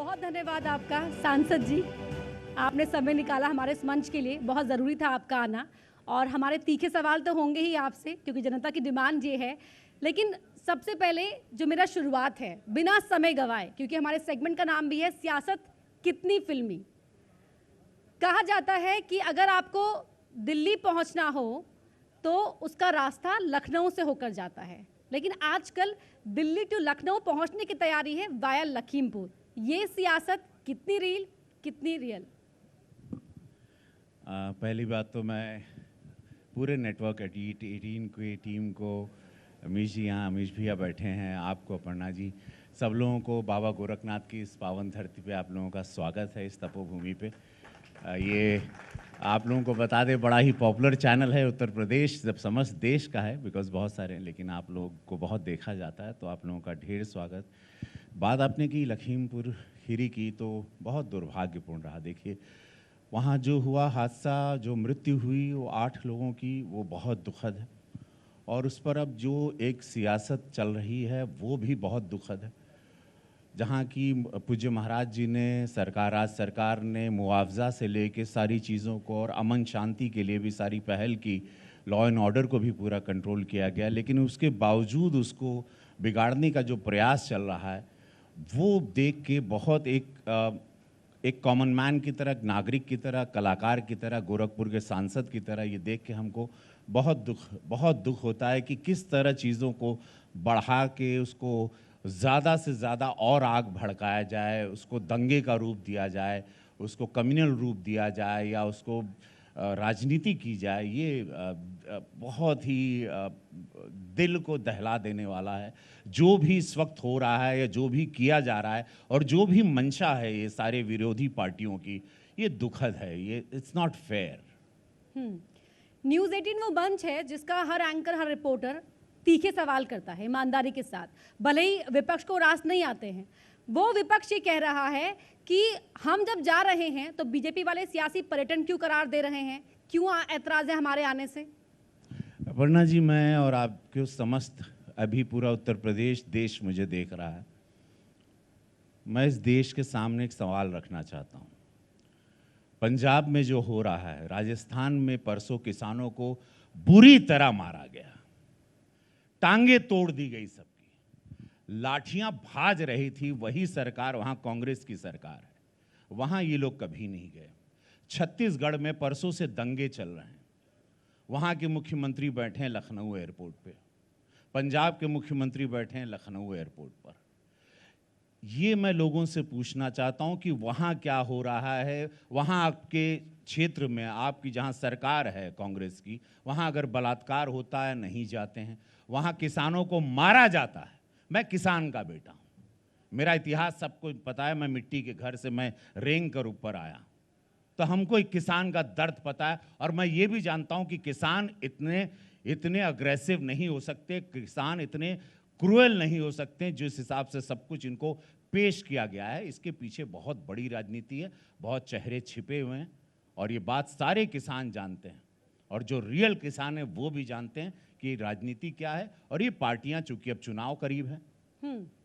बहुत धन्यवाद आपका सांसद जी। आपने समय निकाला हमारे इस मंच के लिए, बहुत ज़रूरी था आपका आना। और हमारे तीखे सवाल तो होंगे ही आपसे क्योंकि जनता की डिमांड ये है। लेकिन सबसे पहले जो मेरा शुरुआत है, बिना समय गंवाए, क्योंकि हमारे सेगमेंट का नाम भी है सियासत कितनी फिल्मी। कहा जाता है कि अगर आपको दिल्ली पहुंचना हो तो उसका रास्ता लखनऊ से होकर जाता है, लेकिन आजकल दिल्ली टू लखनऊ पहुंचने की तैयारी है वाया लखीमपुर। ये सियासत कितनी रील, कितनी रियल? पहली बात तो मैं पूरे नेटवर्क 18 की टीम को, अमीश जी यहाँ, अमीश भैया बैठे हैं, आपको, अपर्णा जी, सब लोगों को बाबा गोरखनाथ की इस पावन धरती पे आप लोगों का स्वागत है, इस तपोभूमि पे। ये आप लोगों को बता दें, बड़ा ही पॉपुलर चैनल है उत्तर प्रदेश, जब समस्त देश का है, बिकॉज बहुत सारे हैं, लेकिन आप लोग को बहुत देखा जाता है, तो आप लोगों का ढेर स्वागत। बात आपने की लखीमपुर खीरी की, तो बहुत दुर्भाग्यपूर्ण रहा। देखिए, वहाँ जो हुआ हादसा, जो मृत्यु हुई वो 8 लोगों की, वो बहुत दुखद है। और उस पर अब जो एक सियासत चल रही है वो भी बहुत दुखद है। जहाँ की पूज्य महाराज जी ने, राज्य सरकार ने मुआवजा से लेके सारी चीज़ों को और अमन शांति के लिए भी सारी पहल की, लॉ एंड ऑर्डर को भी पूरा कंट्रोल किया गया, लेकिन उसके बावजूद उसको बिगाड़ने का जो प्रयास चल रहा है वो देख के बहुत एक कॉमन मैन की तरह, नागरिक की तरह, कलाकार की तरह, गोरखपुर के सांसद की तरह ये देख के हमको बहुत दुख होता है कि किस तरह चीज़ों को बढ़ा के उसको ज़्यादा से ज़्यादा और आग भड़काया जाए, उसको दंगे का रूप दिया जाए, उसको कम्युनल रूप दिया जाए या उसको राजनीति की जाए। ये बहुत ही दिल को दहला देने वाला है जो भी इस वक्त हो रहा है या जो भी किया जा रहा है और जो भी मंशा है ये सारे विरोधी पार्टियों की, ये दुखद है, ये इट्स नॉट फेयर। न्यूज़ 18 वो मंच है जिसका हर एंकर, हर रिपोर्टर तीखे सवाल करता है ईमानदारी के साथ, भले ही विपक्ष को रास नहीं आते हैं। वो विपक्ष ये कह रहा है कि हम जब जा रहे हैं तो बीजेपी वाले सियासी पर्यटन क्यों करार दे रहे हैं, क्यों ऐतराज है हमारे आने से? अपर्णा जी, मैं और आपके समस्त, अभी पूरा उत्तर प्रदेश देश मुझे देख रहा है, मैं इस देश के सामने एक सवाल रखना चाहता हूँ। पंजाब में जो हो रहा है, राजस्थान में परसों किसानों को बुरी तरह मारा गया, टांगे तोड़ दी गई सबकी, लाठियां भाज रही थी वही सरकार, वहां कांग्रेस की सरकार है, वहां ये लोग कभी नहीं गए। छत्तीसगढ़ में परसों से दंगे चल रहे हैं, वहां के मुख्यमंत्री बैठे हैं लखनऊ एयरपोर्ट पे, पंजाब के मुख्यमंत्री बैठे हैं लखनऊ एयरपोर्ट पर। ये मैं लोगों से पूछना चाहता हूं कि वहां क्या हो रहा है, वहां आपके क्षेत्र में, आपकी जहां सरकार है कांग्रेस की, वहां अगर बलात्कार होता है नहीं जाते हैं, वहां किसानों को मारा जाता है। मैं किसान का बेटा हूं, मेरा इतिहास सबको पता है, मैं मिट्टी के घर से, मैं रेंग कर ऊपर आया, तो हमको एक किसान का दर्द पता है। और मैं ये भी जानता हूं कि किसान इतने अग्रेसिव नहीं हो सकते, किसान इतने क्रूएल नहीं हो सकते जिस हिसाब से सब कुछ इनको पेश किया गया है। इसके पीछे बहुत बड़ी राजनीति है, बहुत चेहरे छिपे हुए हैं, और ये बात सारे किसान जानते हैं, और जो रियल किसान है वो भी जानते हैं कि राजनीति क्या है। और ये पार्टियां, चूंकि अब चुनाव करीब है,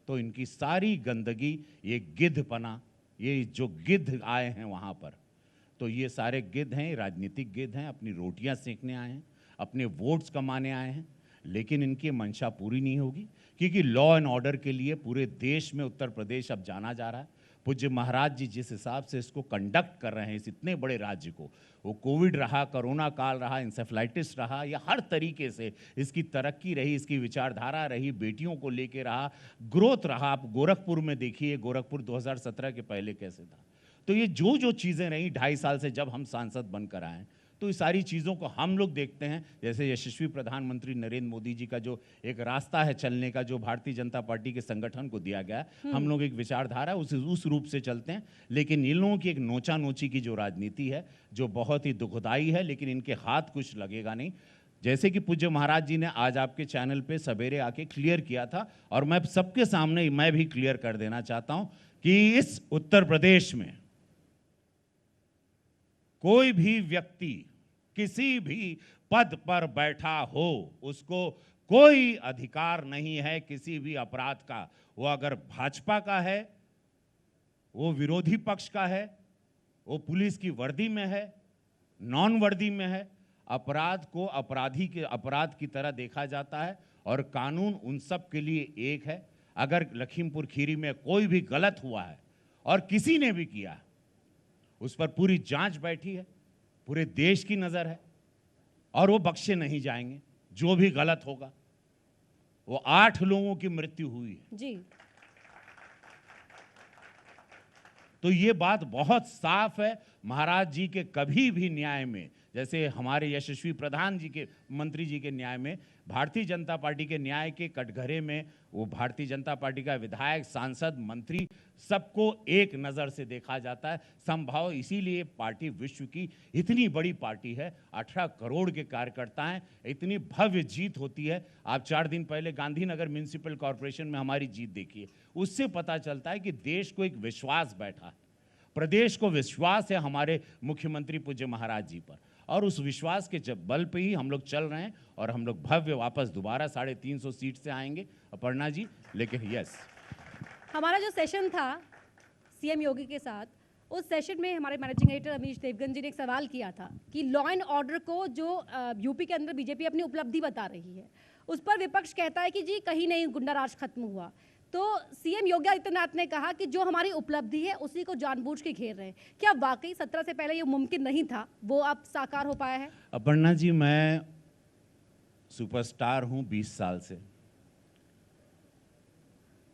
तो इनकी सारी गंदगी, ये गिद्धपना, ये जो गिद्ध आए हैं वहां पर, तो ये सारे गिद्ध हैं, राजनीतिक गिद्ध हैं, अपनी रोटियां सेकने आए हैं, अपने वोट्स कमाने आए हैं, लेकिन इनकी मंशा पूरी नहीं होगी, क्योंकि लॉ एंड ऑर्डर के लिए पूरे देश में उत्तर प्रदेश अब जाना जा रहा है। पूज्य महाराज जी जिस हिसाब से इसको कंडक्ट कर रहे हैं, इस इतने बड़े राज्य को, वो कोविड रहा, कोरोना काल रहा, इंसेफ्लाइटिस रहा, या हर तरीके से इसकी तरक्की रही, इसकी विचारधारा रही, बेटियों को लेके रहा, ग्रोथ रहा। आप गोरखपुर में देखिए, गोरखपुर 2017 के पहले कैसे था। तो ये जो चीज़ें रही 2.5 साल से जब हम सांसद बनकर आए, तो इस सारी चीज़ों को हम लोग देखते हैं। जैसे यशस्वी प्रधानमंत्री नरेंद्र मोदी जी का जो एक रास्ता है चलने का, जो भारतीय जनता पार्टी के संगठन को दिया गया, हम लोग एक विचारधारा उस रूप से चलते हैं। लेकिन इन लोगों की एक नोचा नोची की जो राजनीति है, जो बहुत ही दुखदाई है, लेकिन इनके हाथ कुछ लगेगा नहीं। जैसे कि पूज्य महाराज जी ने आज आपके चैनल पे सवेरे आके क्लियर किया था, और मैं सबके सामने मैं भी क्लियर कर देना चाहता हूं कि इस उत्तर प्रदेश में कोई भी व्यक्ति किसी भी पद पर बैठा हो, उसको कोई अधिकार नहीं है किसी भी अपराध का। वो अगर भाजपा का है, वो विरोधी पक्ष का है, वो पुलिस की वर्दी में है, नॉन वर्दी में है। अपराध को अपराध की तरह देखा जाता है और कानून उन सब के लिए एक है। अगर लखीमपुर खीरी में कोई भी गलत हुआ है और किसी ने भी किया है, उस पर पूरी जांच बैठी है, पूरे देश की नजर है और वो बख्शे नहीं जाएंगे। जो भी गलत होगा, वो 8 लोगों की मृत्यु हुई है जी। तो ये बात बहुत साफ है। महाराज जी के कभी भी न्याय में, जैसे हमारे यशस्वी प्रधान जी के मंत्री जी के न्याय में, भारतीय जनता पार्टी के न्याय के कटघरे में वो भारतीय जनता पार्टी का विधायक, सांसद, मंत्री सबको एक नज़र से देखा जाता है, समभाव। इसीलिए पार्टी विश्व की इतनी बड़ी पार्टी है, 18 करोड़ के कार्यकर्ता हैं, इतनी भव्य जीत होती है। आप 4 दिन पहले गांधीनगर म्यूनिसिपल कॉरपोरेशन में हमारी जीत देखिए, उससे पता चलता है कि देश को एक विश्वास बैठा है, प्रदेश को विश्वास है हमारे मुख्यमंत्री पूज्य महाराज जी पर, और उस विश्वास के जब बल पे ही हम लोग चल रहे हैं और हम लोग भव्य वापस दोबारा 350 सीट से आएंगे अपर्णा जी। लेकिन यस, हमारा जो सेशन था सीएम योगी के साथ, उस सेशन में हमारे मैनेजिंग एडिटर अमीश देवगन जी ने एक सवाल किया था कि लॉ एंड ऑर्डर को जो यूपी के अंदर बीजेपी अपनी उपलब्धि बता रही है, उस पर विपक्ष कहता है कि जी कहीं नहीं गुंडा राज खत्म हुआ। तो सीएम योगी आदित्यनाथ ने कहा कि जो हमारी उपलब्धि है उसी को जानबूझ के घेर रहे हैं। क्या वाकई 17 से पहले ये मुमकिन नहीं था, वो अब साकार हो पाया है? अपर्णा जी, मैं सुपरस्टार हूं 20 साल से।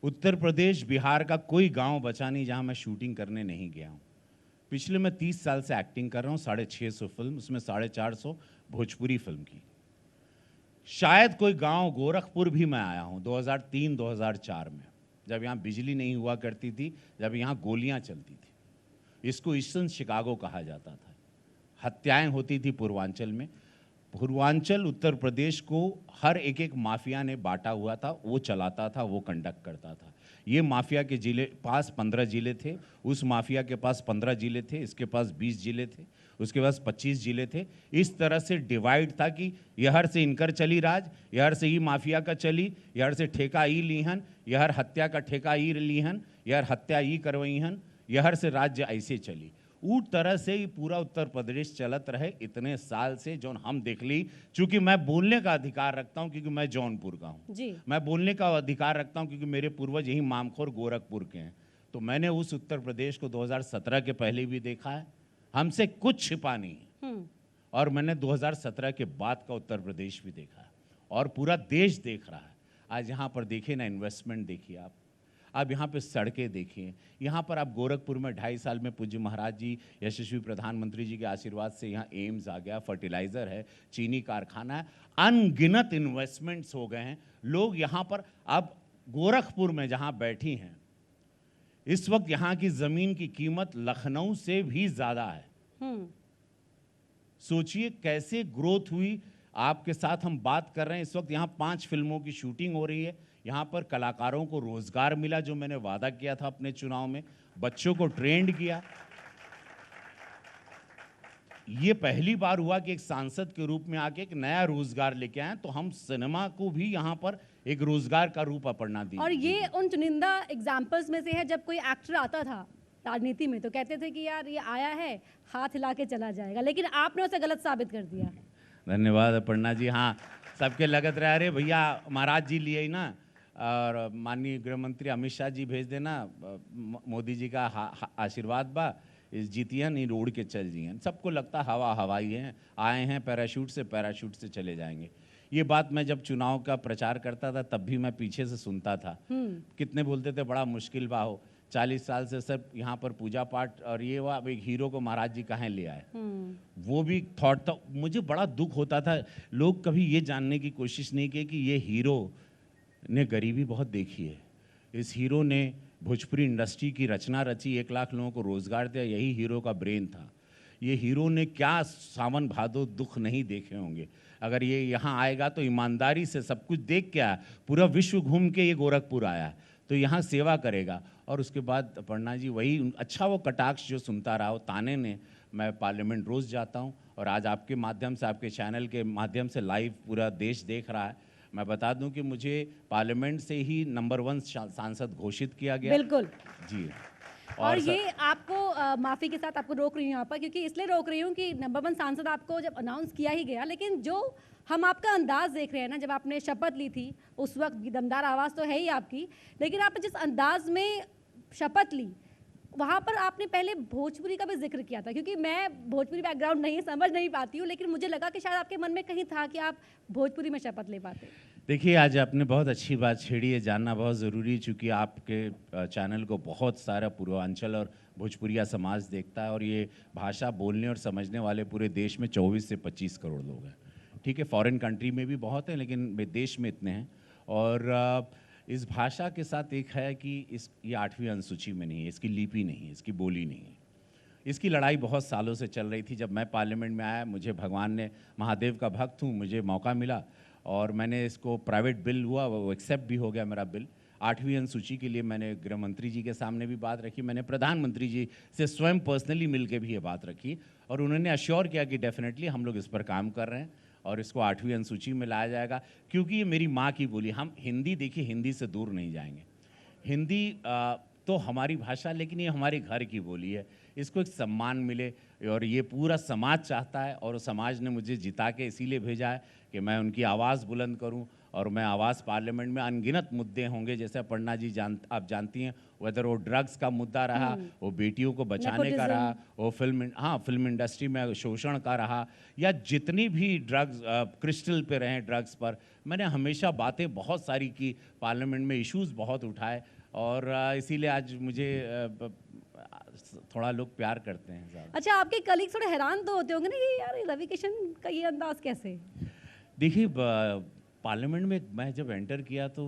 उत्तर प्रदेश, बिहार का कोई गांव बचा नहीं जहां मैं शूटिंग करने नहीं गया हूं। पिछले मैं 30 साल से एक्टिंग कर रहा हूं, 650 फिल्म, उसमें 450 भोजपुरी फिल्म की। शायद कोई गांव गोरखपुर भी मैं आया हूं 2003-2004 में, जब यहाँ बिजली नहीं हुआ करती थी, जब यहाँ गोलियां चलती थी। इसको ईस्टर्न शिकागो कहा जाता था। हत्याएं होती थी पूर्वांचल में। पूर्वांचल उत्तर प्रदेश को हर एक माफिया ने बांटा हुआ था, वो चलाता था, वो कंडक्ट करता था। ये माफिया के जिले पास 15 जिले थे, उस माफिया के पास 15 जिले थे, इसके पास 20 जिले थे, उसके पास 25 जिले थे। इस तरह से डिवाइड था कि यहर से इनकर चली राज, यहर से ही माफिया का चली, यहर से ठेका ई लीहन, यहर हत्या का ठेका ई लीहन, यहर हत्या ई करवईहन, यहर से राज्य ऐसे चली। ऊ तरह से ही पूरा उत्तर प्रदेश चलत रहे इतने साल से, जो हम देख ली। चूंकि मैं बोलने का अधिकार रखता हूं क्योंकि मैं जौनपुर का हूं जी। मैं बोलने का अधिकार रखता हूं क्योंकि मेरे पूर्वज यही मामखोर गोरखपुर के हैं। तो मैंने उस उत्तर प्रदेश को 2017 के पहले भी देखा है, हमसे कुछ छिपा नहीं है। और मैंने 2017 के बाद का उत्तर प्रदेश भी देखा है और पूरा देश देख रहा है। आज यहाँ पर देखिए ना, इन्वेस्टमेंट देखिए आप यहाँ पे सड़कें देखिए। यहाँ पर आप गोरखपुर में 2.5 साल में पूज्य महाराज जी, यशस्वी प्रधानमंत्री जी के आशीर्वाद से यहाँ एम्स आ गया, फर्टिलाइज़र है, चीनी कारखाना है, अनगिनत इन्वेस्टमेंट्स हो गए हैं। लोग यहाँ पर, अब गोरखपुर में जहाँ बैठी हैं इस वक्त, यहाँ की ज़मीन की कीमत लखनऊ से भी ज़्यादा है। सोचिए कैसे ग्रोथ हुई। आपके साथ हम बात कर रहे हैं, इस वक्त यहाँ 5 फिल्मों की शूटिंग हो रही है। यहाँ पर कलाकारों को रोजगार मिला, जो मैंने वादा किया था अपने चुनाव में, बच्चों को ट्रेंड किया। ये पहली बार हुआ कि एक सांसद के रूप में आके एक नया रोजगार लेके आए, तो हम सिनेमा को भी यहाँ पर एक रोजगार का रूप अपना दी। और ये उन चुनिंदा एग्जाम्पल्स में से है, जब कोई एक्टर आता था राजनीति में तो कहते थे कि यार ये आया है हाथ हिला के चला जाएगा, लेकिन आपने उसे गलत साबित कर दिया। धन्यवाद अपर्णा जी। हाँ, सबके लगत रहे, अरे भैया महाराज जी लिए ही ना, और माननीय गृह मंत्री अमित शाह जी भेज देना, मोदी जी का आशीर्वाद बा, इस जीतियन ही रोड के चल जियन। सबको लगता हवा हवाई है, आए हैं पैराशूट से चले जाएंगे। ये बात मैं जब चुनाव का प्रचार करता था तब भी मैं पीछे से सुनता था। कितने बोलते थे बड़ा मुश्किल बा हो, 40 साल से सब यहाँ पर पूजा पाठ और ये हुआ, अब एक हीरो को महाराज जी कहाँ ले आए। वो भी थॉट था। मुझे बड़ा दुख होता था, लोग कभी ये जानने की कोशिश नहीं की कि ये हीरो ने गरीबी बहुत देखी है। इस हीरो ने भोजपुरी इंडस्ट्री की रचना रची, 1 लाख लोगों को रोजगार दिया, यही हीरो का ब्रेन था। ये हीरो ने क्या सावन भादो दुख नहीं देखे होंगे। अगर ये यहाँ आएगा तो ईमानदारी से सब कुछ देख के आया, पूरा विश्व घूम के ये गोरखपुर आया, तो यहाँ सेवा करेगा। और उसके बाद अपर्णा जी वही अच्छा वो कटाक्ष जो सुनता रहा हो, ताने ने, मैं पार्लियामेंट रोज़ जाता हूँ और आज आपके माध्यम से, आपके चैनल के माध्यम से लाइव पूरा देश देख रहा है। मैं बता दूं कि मुझे पार्लियामेंट से ही नंबर 1 सांसद घोषित किया गया। बिल्कुल जी। और ये आपको माफ़ी के साथ आपको रोक रही हूँ यहाँ पर, क्योंकि इसलिए रोक रही हूँ कि नंबर 1 सांसद आपको जब अनाउंस किया ही गया, लेकिन जो हम आपका अंदाज़ देख रहे हैं ना, जब आपने शपथ ली थी उस वक्त भी दमदार आवाज़ तो है ही आपकी, लेकिन आपने जिस अंदाज में शपथ ली वहाँ पर आपने पहले भोजपुरी का भी जिक्र किया था, क्योंकि मैं भोजपुरी बैकग्राउंड नहीं समझ नहीं पाती हूँ, लेकिन मुझे लगा कि शायद आपके मन में कहीं था कि आप भोजपुरी में शपथ ले पाते। देखिए, आज आपने बहुत अच्छी बात छेड़ी है, जानना बहुत ज़रूरी है, चूँकि आपके चैनल को बहुत सारा पूर्वांचल और भोजपुरिया समाज देखता है, और ये भाषा बोलने और समझने वाले पूरे देश में 24 से 25 करोड़ लोग हैं। ठीक है, फॉरेन कंट्री में भी बहुत हैं, लेकिन देश में इतने हैं। और इस भाषा के साथ एक है कि ये 8वीं अनुसूची में नहीं है, इसकी लिपि नहीं है, इसकी बोली नहीं है। इसकी लड़ाई बहुत सालों से चल रही थी। जब मैं पार्लियामेंट में आया, मुझे भगवान ने, महादेव का भक्त हूँ, मुझे मौका मिला और मैंने इसको, प्राइवेट बिल हुआ, वो एक्सेप्ट भी हो गया मेरा बिल। 8वीं अनुसूची के लिए मैंने गृह मंत्री जी के सामने भी बात रखी, मैंने प्रधानमंत्री जी से स्वयं पर्सनली मिल के भी ये बात रखी, और उन्होंने अश्योर किया कि डेफिनेटली हम लोग इस पर काम कर रहे हैं और इसको 8वीं अनुसूची में लाया जाएगा, क्योंकि ये मेरी माँ की बोली। हम हिंदी, देखिए, हिंदी से दूर नहीं जाएंगे। हिंदी तो हमारी भाषा, लेकिन ये हमारे घर की बोली है, इसको एक सम्मान मिले, और ये पूरा समाज चाहता है, और समाज ने मुझे जिता के इसीलिए भेजा है कि मैं उनकी आवाज़ बुलंद करूं। और मैं आवाज़, पार्लियामेंट में अनगिनत मुद्दे होंगे, जैसे अपर्णा जी आप जानती हैं, वेदर वो ड्रग्स का मुद्दा रहा, वो बेटियों को बचाने का रहा, वो फिल्म इंडस्ट्री में शोषण का रहा, या जितनी भी ड्रग्स क्रिस्टल पे रहे ड्रग्स पर, मैंने हमेशा बातें बहुत सारी की, पार्लियामेंट में इश्यूज़ बहुत उठाए, और इसीलिए आज मुझे थोड़ा लोग प्यार करते हैं ज़्यादा। अच्छा, आपके कलीग थोड़े हैरान तो होते होंगे ना, ये यार रवि किशन का ये अंदाज कैसे? देखिए, पार्लियामेंट में मैं जब एंटर किया तो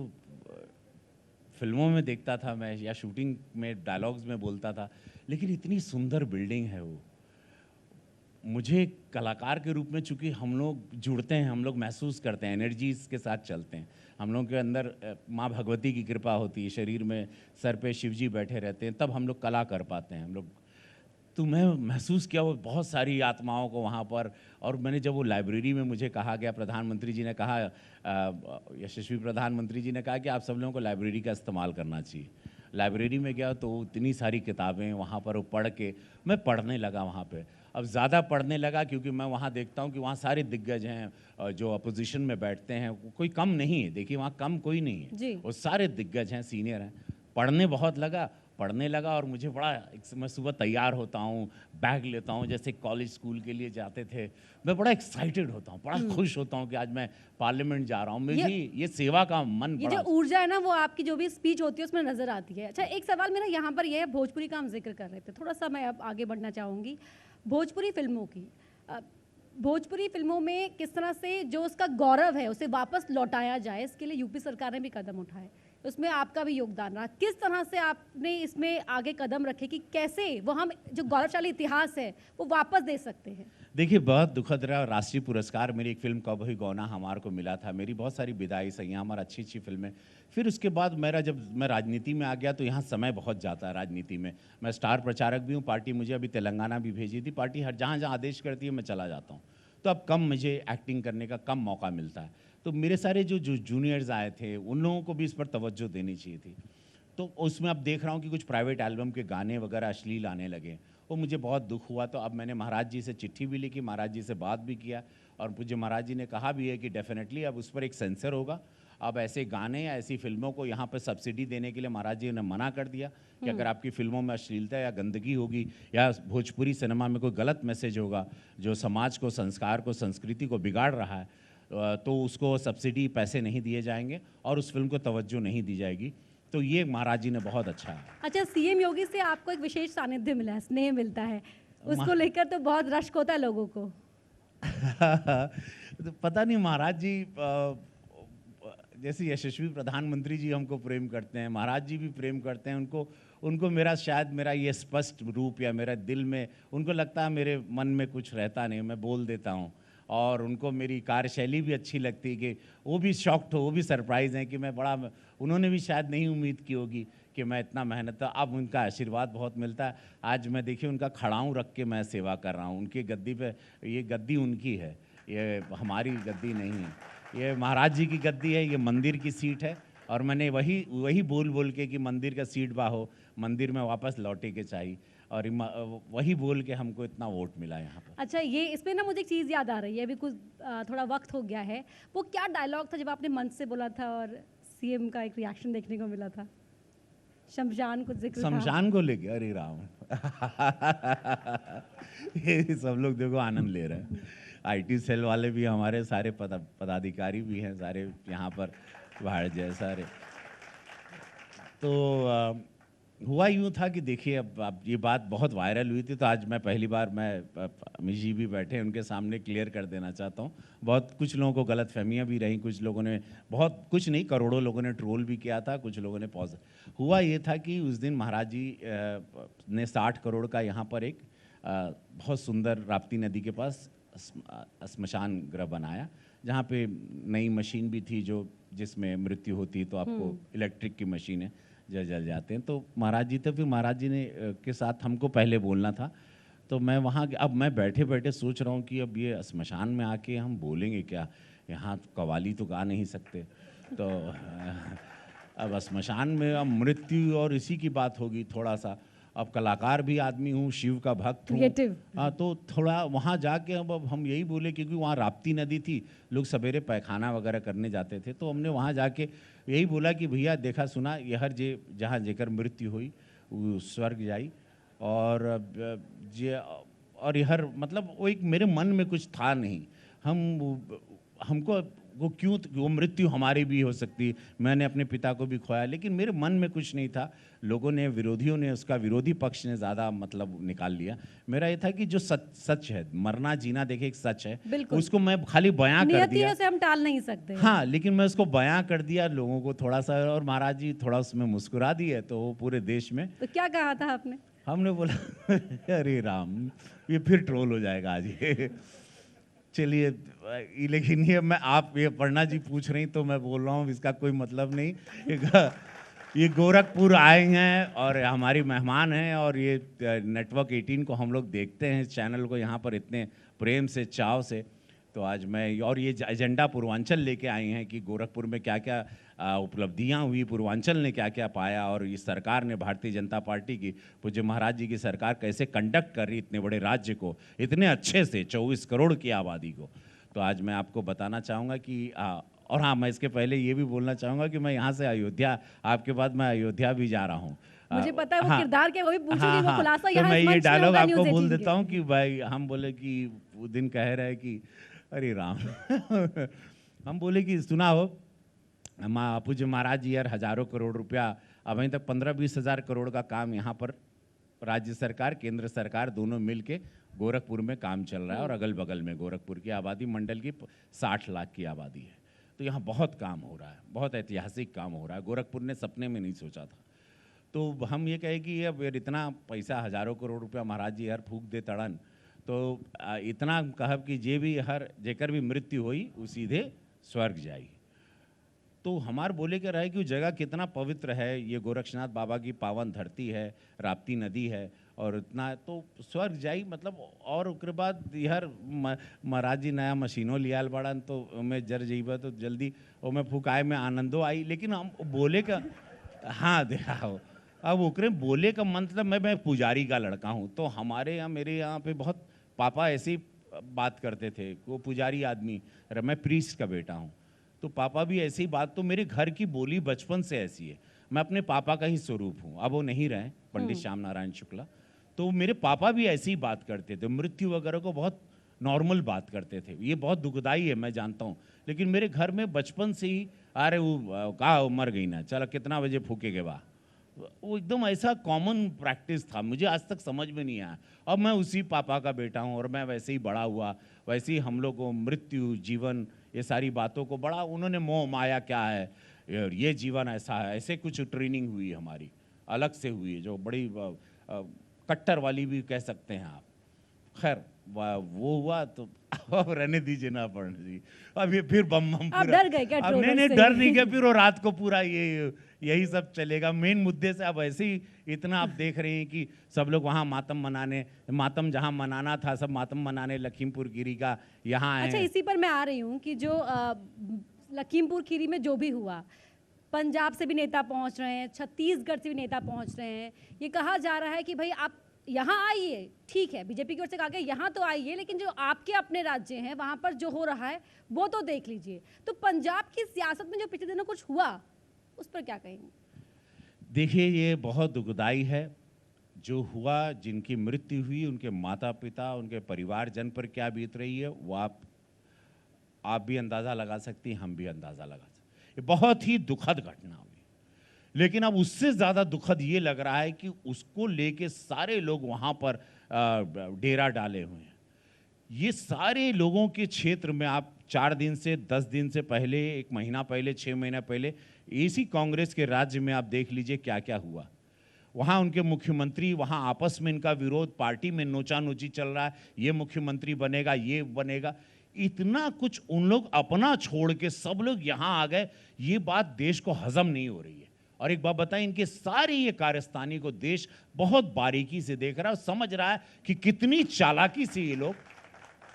फिल्मों में देखता था मैं, या शूटिंग में डायलॉग्स में बोलता था, लेकिन इतनी सुंदर बिल्डिंग है वो। मुझे कलाकार के रूप में, चूंकि हम लोग जुड़ते हैं, हम लोग महसूस करते हैं, एनर्जीज के साथ चलते हैं, हम लोग के अंदर माँ भगवती की कृपा होती है, शरीर में सर पे शिव जी बैठे रहते हैं, तब हम लोग कला कर पाते हैं हम लोग। तो मैं महसूस किया वो बहुत सारी आत्माओं को वहाँ पर। और मैंने जब वो लाइब्रेरी में, मुझे कहा गया, प्रधानमंत्री जी ने कहा, यशस्वी प्रधानमंत्री जी ने कहा कि आप सब लोगों को लाइब्रेरी का इस्तेमाल करना चाहिए। लाइब्रेरी में गया तो इतनी सारी किताबें वहाँ पर, वो पढ़ के मैं पढ़ने लगा वहाँ पे। अब ज़्यादा पढ़ने लगा, क्योंकि मैं वहाँ देखता हूँ कि वहाँ सारे दिग्गज हैं जो अपोजिशन में बैठते हैं, कोई कम नहीं है, देखिए वहाँ कम कोई नहीं है, वो सारे दिग्गज हैं, सीनियर हैं। पढ़ने लगा और मुझे बड़ा, मैं सुबह तैयार होता हूँ, बैग लेता हूँ, जैसे कॉलेज स्कूल के लिए जाते थे, मैं बड़ा एक्साइटेड होता हूँ, बड़ा खुश होता हूँ कि आज मैं पार्लियामेंट जा रहा हूँ। मेरी ये सेवा का मन, ये जो ऊर्जा है ना, वो आपकी जो भी स्पीच होती है उसमें नजर आती है। अच्छा, एक सवाल मेरा यहाँ पर यह है, भोजपुरी का हम जिक्र कर रहे थे, थोड़ा सा मैं अब आगे बढ़ना चाहूँगी भोजपुरी फिल्मों की। भोजपुरी फिल्मों में किस तरह से जो उसका गौरव है उसे वापस लौटाया जाए, इसके लिए यूपी सरकार ने भी कदम उठाए, उसमें आपका भी योगदान रहा। किस तरह से आपने इसमें आगे कदम रखे कि कैसे वो हम जो गौरवशाली इतिहास है वो वापस दे सकते हैं? देखिए, बहुत दुखद रहा। राष्ट्रीय पुरस्कार मेरी एक फिल्म कब हुई गौना हमार को मिला था। मेरी बहुत सारी विदाई, संयाम और अच्छी अच्छी फिल्में। फिर उसके बाद जब मैं राजनीति में आ गया तो यहाँ समय बहुत जाता है राजनीति में। मैं स्टार प्रचारक भी हूँ, पार्टी मुझे अभी तेलंगाना भी भेजी थी, पार्टी हर जहाँ जहाँ आदेश करती है मैं चला जाता हूँ, तो अब कम मुझे एक्टिंग करने का कम मौका मिलता है। तो मेरे सारे जो जूनियर्स आए थे उन लोगों को भी इस पर तवज्जो देनी चाहिए थी। तो उसमें अब देख रहा हूँ कि कुछ प्राइवेट एल्बम के गाने वगैरह अश्लील आने लगे, वो मुझे बहुत दुख हुआ। तो अब मैंने महाराज जी से चिट्ठी भी लिखी, महाराज जी से बात भी किया, और मुझे महाराज जी ने कहा भी है कि डेफिनेटली अब उस पर एक सेंसर होगा। अब ऐसे गाने या ऐसी फिल्मों को यहाँ पर सब्सिडी देने के लिए महाराज जी ने मना कर दिया कि अगर आपकी फिल्मों में अश्लीलता या गंदगी होगी या भोजपुरी सिनेमा में कोई गलत मैसेज होगा जो समाज को, संस्कार को, संस्कृति को बिगाड़ रहा है, तो उसको सब्सिडी, पैसे नहीं दिए जाएंगे और उस फिल्म को तवज्जो नहीं दी जाएगी। तो ये महाराज जी ने बहुत अच्छा है। अच्छा, सीएम योगी से आपको एक विशेष सानिध्य मिला है, स्नेह मिलता है, उसको लेकर तो बहुत रश्क होता है लोगों को। तो पता नहीं, महाराज जी जैसे यशस्वी प्रधानमंत्री जी हमको प्रेम करते हैं, महाराज जी भी प्रेम करते हैं। उनको मेरा ये स्पष्ट रूप या मेरा दिल में, उनको लगता है मेरे मन में कुछ रहता नहीं, मैं बोल देता हूँ। और उनको मेरी कार्यशैली भी अच्छी लगती है कि वो भी शॉक्ड हो, वो भी सरप्राइज़ हैं कि मैं बड़ा, उन्होंने भी शायद नहीं उम्मीद की होगी कि मैं इतना मेहनत। अब उनका आशीर्वाद बहुत मिलता है। आज मैं देखिए उनका खड़ाऊँ रख के मैं सेवा कर रहा हूँ उनकी गद्दी पे। ये गद्दी उनकी है, ये हमारी गद्दी नहीं है, ये महाराज जी की गद्दी है, ये मंदिर की सीट है। और मैंने वही वही बोल बोल के कि मंदिर का सीट बाहो, मंदिर में वापस लौटे के चाहिए, और वही बोल के हमको इतना वोट मिला यहाँ पर। अच्छा, ये इसमें ना मुझे एक चीज़ याद आ रही है, अभी कुछ थोड़ा वक्त हो गया है, वो क्या डायलॉग था जब आपने मंच से बोला था और सीएम का एक रिएक्शन देखने को मिला था? शमशान कुछ जिक्र था। शमशान को लेके, अरे राम ये सब लोग देखो आनंद ले रहे हैं। आईटी सेल वाले भी, हमारे सारे पदाधिकारी भी हैं सारे यहाँ पर, भारत जय सारे। तो हुआ यूँ था कि देखिए, अब ये बात बहुत वायरल हुई थी, तो आज मैं पहली बार, मैं अमित जी भी बैठे उनके सामने क्लियर कर देना चाहता हूँ। बहुत कुछ लोगों को गलतफहमियां भी रहीं, कुछ लोगों ने, बहुत कुछ नहीं, करोड़ों लोगों ने ट्रोल भी किया था, कुछ लोगों ने हुआ ये था कि उस दिन महाराज जी ने 60 करोड़ का यहाँ पर एक बहुत सुंदर राप्ती नदी के पास श्मशान गृह बनाया, जहाँ पे नई मशीन भी थी जो जिसमें मृत्यु होती तो आपको इलेक्ट्रिक की मशीनें जल जाते हैं। तो महाराज जी थे, फिर महाराज जी ने के साथ हमको पहले बोलना था, तो मैं वहाँ, अब मैं बैठे बैठे सोच रहा हूँ कि अब ये श्मशान में आके हम बोलेंगे क्या, यहाँ कव्वाली तो गा नहीं सकते, तो अब श्मशान में अब मृत्यु और इसी की बात होगी थोड़ा सा। अब कलाकार भी आदमी हूँ, शिव का भक्त हूँ, हाँ, तो थोड़ा वहाँ जाके अब हम यही बोले, क्योंकि वहाँ राप्ती नदी थी, लोग सवेरे पैखाना वगैरह करने जाते थे, तो हमने वहाँ जाके यही बोला कि भैया देखा सुना यहर जे जहाँ जेकर मृत्यु हुई वो स्वर्ग जाई, और जे और यहर, मतलब वो एक मेरे मन में कुछ था नहीं, हमको वो क्यों, वो मृत्यु हमारी भी हो सकती, मैंने अपने पिता को भी खोया, लेकिन मेरे मन में कुछ नहीं था। लोगों ने, विरोधियों ने, उसका विरोधी पक्ष ने ज़्यादा मतलब निकाल लिया। मेरा ये था कि जो सच है, मरना जीना देखिए एक सच है, उसको मैं खाली बयां कर दिया, से हम टाल नहीं सकते। हाँ, लेकिन मैं उसको बयां कर दिया लोगों को थोड़ा सा, और महाराज जी थोड़ा उसमें मुस्कुरा दिए, तो वो पूरे देश में। तो क्या कहा था आपने? हमने बोला अरे राम, ये फिर ट्रोल हो जाएगा आज ये चलिए, लेकिन ये मैं, आप ये अपर्णा जी पूछ रही तो मैं बोल रहा हूँ, इसका कोई मतलब नहीं। ये गोरखपुर आए हैं और हमारी मेहमान हैं, और ये नेटवर्क 18 को हम लोग देखते हैं, इस चैनल को यहाँ पर इतने प्रेम से, चाव से। तो आज मैं, और ये एजेंडा पूर्वांचल लेके आई हैं कि गोरखपुर में क्या क्या उपलब्धियां हुई, पूर्वांचल ने क्या क्या पाया, और इस सरकार ने, भारतीय जनता पार्टी की, पूज्य महाराज जी की सरकार कैसे कंडक्ट कर रही इतने बड़े राज्य को इतने अच्छे से, 24 करोड़ की आबादी को। तो आज मैं आपको बताना चाहूँगा कि और हाँ, मैं इसके पहले ये भी बोलना चाहूँगा कि मैं यहाँ से अयोध्या, आपके बाद मैं अयोध्या भी जा रहा हूँ। मुझे पता है वो किरदार क्या, वो भी पूछूंगी, हाँ, वो खुलासा तो यहाँ मैं इस ये मंच में डायलॉग होगा आपको न्यूज़ बोल 18 देता के। हूँ कि भाई, हम बोले कि वो दिन कह रहे हैं कि अरे राम हम बोले कि सुना हो, पूज्य महाराज जी यार, हजारों करोड़ रुपया, अब तक 15-20 हज़ार करोड़ का काम यहाँ पर राज्य सरकार, केंद्र सरकार दोनों मिल के गोरखपुर में काम चल रहा है, और अगल बगल में गोरखपुर की आबादी मंडल की 60 लाख की आबादी है, तो यहाँ बहुत काम हो रहा है, बहुत ऐतिहासिक काम हो रहा है, गोरखपुर ने सपने में नहीं सोचा था। तो हम ये कहे कि अब इतना पैसा, हजारों करोड़ रुपया महाराज जी यार फूक दे तड़न, तो इतना कहब कि जे भी हर जेकर भी मृत्यु हुई वो सीधे स्वर्ग जाई। तो हमार बोले के रहे कि वो जगह कितना पवित्र है, ये गोरक्षनाथ बाबा की पावन धरती है, राप्ती नदी है, और इतना तो स्वर्ग जाई, मतलब। और उसके बाद यार महाराज जी नया मशीनों लियाल बड़न, तो मैं जर जइबा तो जल्दी वो में फुकाए में आनंदो आई, लेकिन हम बोले का, हाँ देखा हो, अब ओकरे बोले का मतलब, मैं पुजारी का लड़का हूँ, तो हमारे यहाँ, मेरे यहाँ पे बहुत पापा ऐसी बात करते थे, वो पुजारी आदमी, मैं प्रीस्ट का बेटा हूँ, तो पापा भी ऐसी बात, तो मेरे घर की बोली बचपन से ऐसी है, मैं अपने पापा का ही स्वरूप हूँ। अब वो नहीं रहे, पंडित श्याम नारायण शुक्ला, तो मेरे पापा भी ऐसी ही बात करते थे, मृत्यु वगैरह को बहुत नॉर्मल बात करते थे। ये बहुत दुखदाई है, मैं जानता हूँ, लेकिन मेरे घर में बचपन से ही, अरे वो कहा मर गई ना, चलो कितना बजे फूके के बाद, वो एकदम ऐसा कॉमन प्रैक्टिस था, मुझे आज तक समझ में नहीं आया। अब मैं उसी पापा का बेटा हूँ, और मैं वैसे ही बड़ा हुआ, वैसे ही हम लोग को मृत्यु, जीवन, ये सारी बातों को बड़ा, उन्होंने मोह माया क्या है, ये जीवन ऐसा है, ऐसे कुछ ट्रेनिंग हुई हमारी, अलग से हुई है, जो बड़ी कट्टर वाली भी कह सकते हैं आप। खैर वो हुआ, तो अब रहने दीजिए ना अपर्णा जी, अब ये फिर बम आप डर गए क्या? अब नहीं डर नहीं गया, फिर वो रात को पूरा यही सब चलेगा। मेन मुद्दे से अब ऐसे ही इतना आप देख रहे हैं कि सब लोग वहाँ मातम जहाँ मनाना था, सब मातम मनाने लखीमपुर खीरी का यहाँ आए। अच्छा, इसी पर मैं आ रही हूँ कि जो लखीमपुर खीरी में जो भी हुआ, पंजाब से भी नेता पहुंच रहे हैं, छत्तीसगढ़ से भी नेता पहुंच रहे हैं। ये कहा जा रहा है कि भाई आप यहाँ आइए, ठीक है, बीजेपी की ओर से कहा गया यहाँ तो आइए, लेकिन जो आपके अपने राज्य हैं वहाँ पर जो हो रहा है वो तो देख लीजिए। तो पंजाब की सियासत में जो पिछले दिनों कुछ हुआ, उस पर क्या कहेंगे? देखिए, ये बहुत दुखदाई है जो हुआ। जिनकी मृत्यु हुई, उनके माता पिता, उनके परिवारजन पर क्या बीत रही है, वो आप भी अंदाज़ा लगा सकती हैं, हम भी अंदाज़ा लगा सकते। ये बहुत ही दुखद घटना हुई, लेकिन अब उससे ज़्यादा दुखद ये लग रहा है कि उसको लेके सारे लोग वहाँ पर डेरा डाले हुए हैं। ये सारे लोगों के क्षेत्र में आप 4 दिन से 10 दिन से पहले, 1 महीना पहले, 6 महीना पहले इसी कांग्रेस के राज्य में आप देख लीजिए क्या क्या हुआ। वहाँ उनके मुख्यमंत्री, वहाँ आपस में इनका विरोध, पार्टी में नोचा नोची चल रहा है, ये मुख्यमंत्री बनेगा, ये बनेगा। इतना कुछ उन लोग अपना छोड़ के सब लोग यहाँ आ गए। ये बात देश को हजम नहीं हो रही है। और एक बात बताएं, इनके सारे ये कारस्तानी को देश बहुत बारीकी से देख रहा है और समझ रहा है कि कितनी चालाकी से ये लोग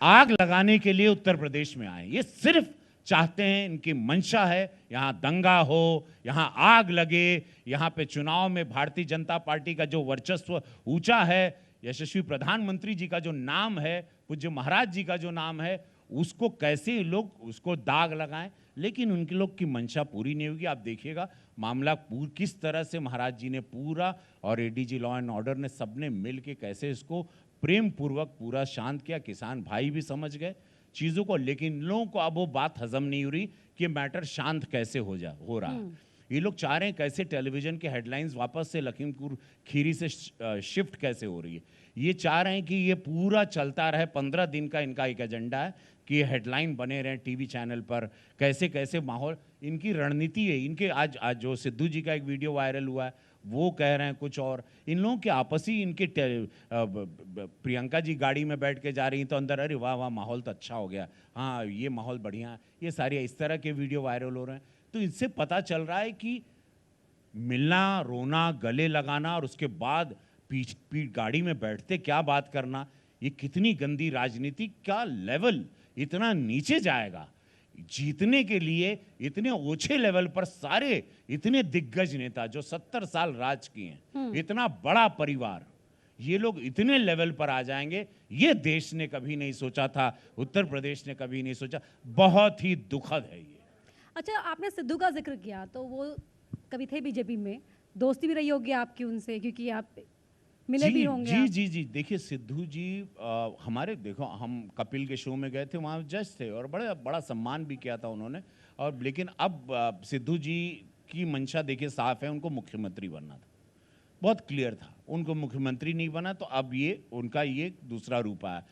आग लगाने के लिए उत्तर प्रदेश में आए। ये सिर्फ चाहते हैं, इनकी मंशा है यहाँ दंगा हो, यहाँ आग लगे, यहाँ पे चुनाव में भारतीय जनता पार्टी का जो वर्चस्व ऊंचा है, यशस्वी प्रधानमंत्री जी का जो नाम है, पूज्य महाराज जी का जो नाम है, उसको कैसे लोग उसको दाग लगाएं। लेकिन उनके लोग की मंशा पूरी नहीं होगी। आप देखिएगा मामला किस तरह से महाराज जी ने पूरा, और एडीजी लॉ एंड ऑर्डर ने सबने मिल के कैसे इसको प्रेम पूर्वक पूरा शांत किया। किसान भाई भी समझ गए चीज़ों को, लेकिन लोगों को अब वो बात हजम नहीं हो रही कि मैटर शांत कैसे हो रहा है। ये लोग चाह रहे हैं कैसे टेलीविजन के हेडलाइंस वापस से लखीमपुर खीरी से शिफ्ट कैसे हो रही है। ये चाह रहे हैं कि ये पूरा चलता रहे। 15 दिन का इनका एक एजेंडा है कि ये हेडलाइन बने रहें टीवी चैनल पर, कैसे कैसे माहौल। इनकी रणनीति है। इनके आज जो सिद्धू जी का एक वीडियो वायरल हुआ है, वो कह रहे हैं कुछ और। इन लोगों के आपसी इनके प्रियंका जी गाड़ी में बैठ के जा रही हैं तो अंदर अरे वाह वाह माहौल तो अच्छा हो गया, हाँ ये माहौल बढ़िया है। ये सारे इस तरह के वीडियो वायरल हो रहे हैं। तो इससे पता चल रहा है कि मिलना, रोना, गले लगाना और उसके बाद पीठ गाड़ी में बैठते क्या बात करना, ये कितनी गंदी राजनीति का लेवल इतना नीचे जाएगा। जीतने के लिए इतने ओछे लेवल पर सारे इतने दिग्गज नेता जो 70 साल राज किए हैं, इतना बड़ा परिवार, ये लोग इतने लेवल पर आ जाएंगे, ये देश ने कभी नहीं सोचा था, उत्तर प्रदेश ने कभी नहीं सोचा। बहुत ही दुखद है ये। अच्छा, आपने सिद्धू का जिक्र किया, तो वो कभी थे बीजेपी में, दोस्ती भी रही होगी आपकी उनसे, क्योंकि आप मिले भी होंगे। जी जी जी, देखिए सिद्धू जी हमारे, देखो हम कपिल के शो में गए थे, वहाँ जज थे और बड़ा सम्मान भी किया था उन्होंने। और लेकिन अब सिद्धू जी की मंशा देखिए साफ है, उनको मुख्यमंत्री बनना था, बहुत क्लियर था। उनको मुख्यमंत्री नहीं बना तो अब ये उनका ये दूसरा रूप आया।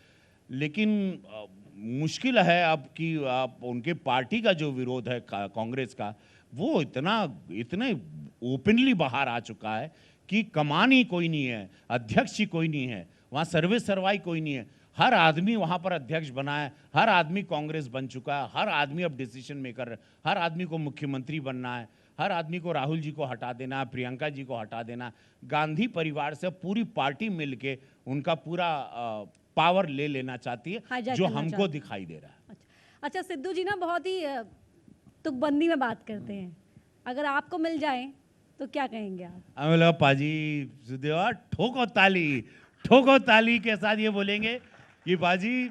लेकिन मुश्किल है अब कि उनके पार्टी का जो विरोध है कांग्रेस का, वो इतने ओपनली बाहर आ चुका है कि कमान ही कोई नहीं है, अध्यक्ष ही कोई नहीं है, वहाँ सर्वे सर्वाई कोई नहीं है। हर आदमी वहाँ पर अध्यक्ष बना है, हर आदमी कांग्रेस बन चुका है, हर आदमी अब डिसीजन मेकर है, हर आदमी को मुख्यमंत्री बनना है, हर आदमी को राहुल जी को हटा देना है, प्रियंका जी को हटा देना है। गांधी परिवार से पूरी पार्टी मिलके उनका पूरा पावर ले लेना चाहती है, जो हमको दिखाई दे रहा है। अच्छा, सिद्धू जी ना बहुत ही तुकबंदी में बात करते हैं, अगर आपको मिल जाए तो क्या कहेंगे आप? बोला पाजी सुदेवा ठोको ताली के साथ ये बोलेंगे कि पाजी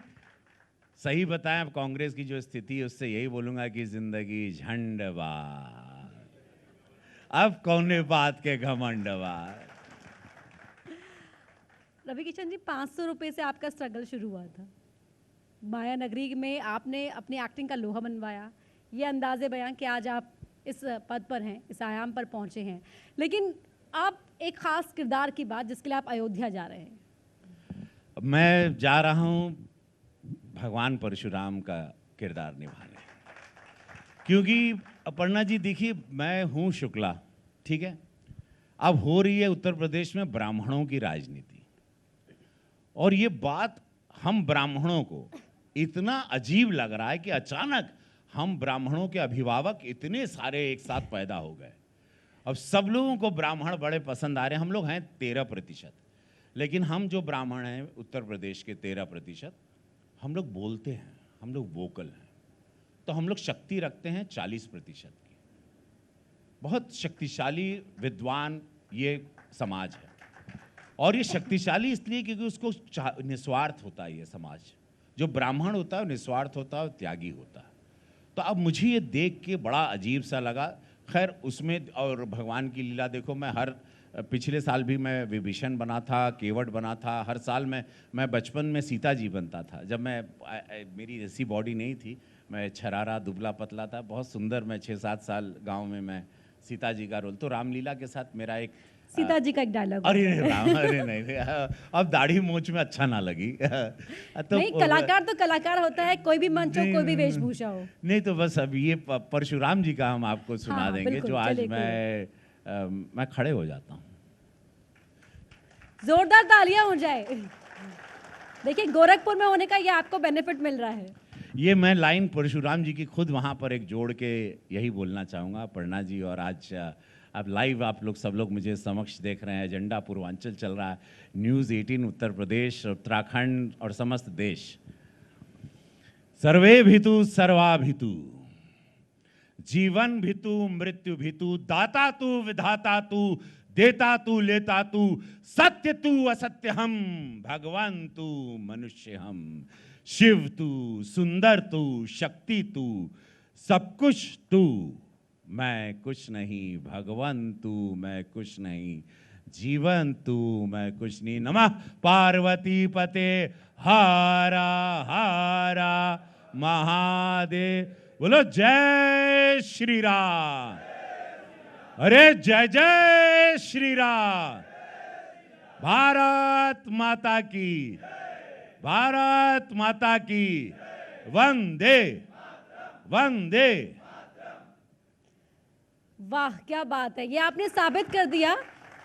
सही बताएं, अब कांग्रेस की जो स्थिति है उससे यही बोलूंगा कि जिंदगी झंडबाज, अब कौन बात के घमंडबाज। रवि किशन जी, 500 रुपये से आपका स्ट्रगल शुरू हुआ था, माया नगरी में आपने अपनी एक्टिंग का लोहा मनवाया, ये अंदाजे बयां कि आज आप इस पद पर हैं, इस आयाम पर पहुंचे हैं। लेकिन आप एक खास किरदार की बात, जिसके लिए आप अयोध्या जा रहे हैं। मैं जा रहा हूं भगवान परशुराम का किरदार निभाने, क्योंकि अपर्णा जी देखिए, मैं हूं शुक्ला, ठीक है, अब हो रही है उत्तर प्रदेश में ब्राह्मणों की राजनीति, और ये बात हम ब्राह्मणों को इतना अजीब लग रहा है कि अचानक हम ब्राह्मणों के अभिभावक इतने सारे एक साथ पैदा हो गए। अब सब लोगों को ब्राह्मण बड़े पसंद आ रहे हैं। हम लोग हैं 13%, लेकिन हम जो ब्राह्मण हैं उत्तर प्रदेश के 13%, हम लोग बोलते हैं, हम लोग वोकल हैं, तो हम लोग शक्ति रखते हैं 40% की। बहुत शक्तिशाली विद्वान ये समाज है, और ये शक्तिशाली इसलिए क्योंकि उसको निस्वार्थ होता है। ये समाज जो ब्राह्मण होता है निस्वार्थ होता है, त्यागी होता है। तो अब मुझे ये देख के बड़ा अजीब सा लगा। खैर उसमें और भगवान की लीला देखो, मैं हर पिछले साल भी मैं विभीषण बना था, केवट बना था, हर साल मैं बचपन में सीता जी बनता था। जब मैं मेरी ऐसी बॉडी नहीं थी, मैं छरारा दुबला पतला था, बहुत सुंदर। मैं 6-7 साल गांव में मैं सीता जी का रोल, तो रामलीला के साथ मेरा एक सीता जी का एक डायलॉग। अरे राम, अरे नहीं, अब दाढ़ी मूंछ में अच्छा ना लगी तो नहीं, कलाकार तो कलाकार होता है, कोई भी मंच हो, कोई भी वेशभूषा हो। नहीं तो बस अब ये परशुराम जी का हम आपको सुना हाँ, देंगे, बिल्कुल, जो आज चलिए, मैं खड़े हो जाता हूँ। जोरदार तालियां हो जाए। देखिए, गोरखपुर में होने का ये आपको बेनिफिट मिल रहा है। ये मैं लाइन परशुराम जी की खुद वहाँ पर एक जोड़ के यही बोलना चाहूँगा, अपर्णा जी। और आज अब लाइव आप लोग सब लोग मुझे समक्ष देख रहे हैं, एजेंडा पूर्वांचल चल रहा है, न्यूज़ 18 उत्तर प्रदेश, उत्तराखंड और समस्त देश। सर्वे भितु सर्वाभितु, जीवन भितु मृत्यु भितु, दाता तू विधाता तू, देता तू लेता तू, सत्य तू असत्य हम, भगवान तू मनुष्य हम, शिव तू, सुंदर तू, शक्ति तू, सब कुछ तू, मैं कुछ नहीं, भगवान तू, मैं कुछ नहीं, जीवन तू, मैं कुछ नहीं। नमः पार्वती पते हारा हारा महादेव। बोलो जय श्री राम। अरे जय जय श्री राम। भारत माता की, भारत माता की, वंदे वंदे। वाह, क्या बात है। ये आपने साबित कर दिया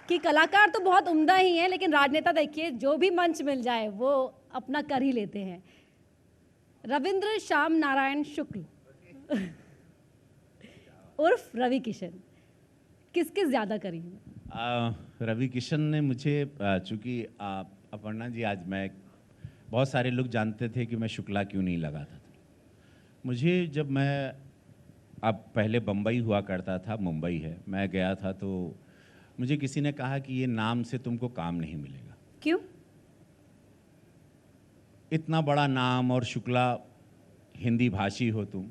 कि कलाकार तो बहुत उम्दा ही हैं, लेकिन राजनेता देखिए जो भी मंच मिल जाए वो अपना कर ही लेते हैं। रविंद्र श्याम नारायण शुक्ल उर्फ रवि किशन, किसके ज्यादा करीब है? रवि किशन ने मुझे, चूंकि अपर्णा जी, आज मैं, बहुत सारे लोग जानते थे कि मैं शुक्ला क्यों नहीं लगाता था। मुझे जब मैं, अब पहले बम्बई हुआ करता था, मुंबई है, मैं गया था तो मुझे किसी ने कहा कि ये नाम से तुमको काम नहीं मिलेगा। क्यों? इतना बड़ा नाम और शुक्ला हिंदी भाषी हो तुम,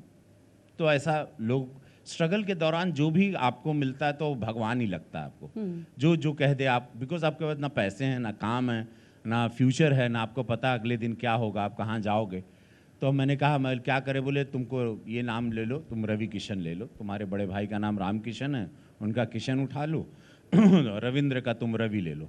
तो ऐसा लोग स्ट्रगल के दौरान जो भी आपको मिलता है तो भगवान ही लगता है आपको। जो जो कह दे आप, बिकॉज आपके पास ना पैसे हैं, ना काम है, ना फ्यूचर है, ना आपको पता अगले दिन क्या होगा, आप कहाँ जाओगे। तो मैंने कहा मैं क्या करे, बोले तुमको ये नाम ले लो, तुम रवि किशन ले लो, तुम्हारे बड़े भाई का नाम राम किशन है, उनका किशन उठा लो रविंद्र का तुम रवि ले लो।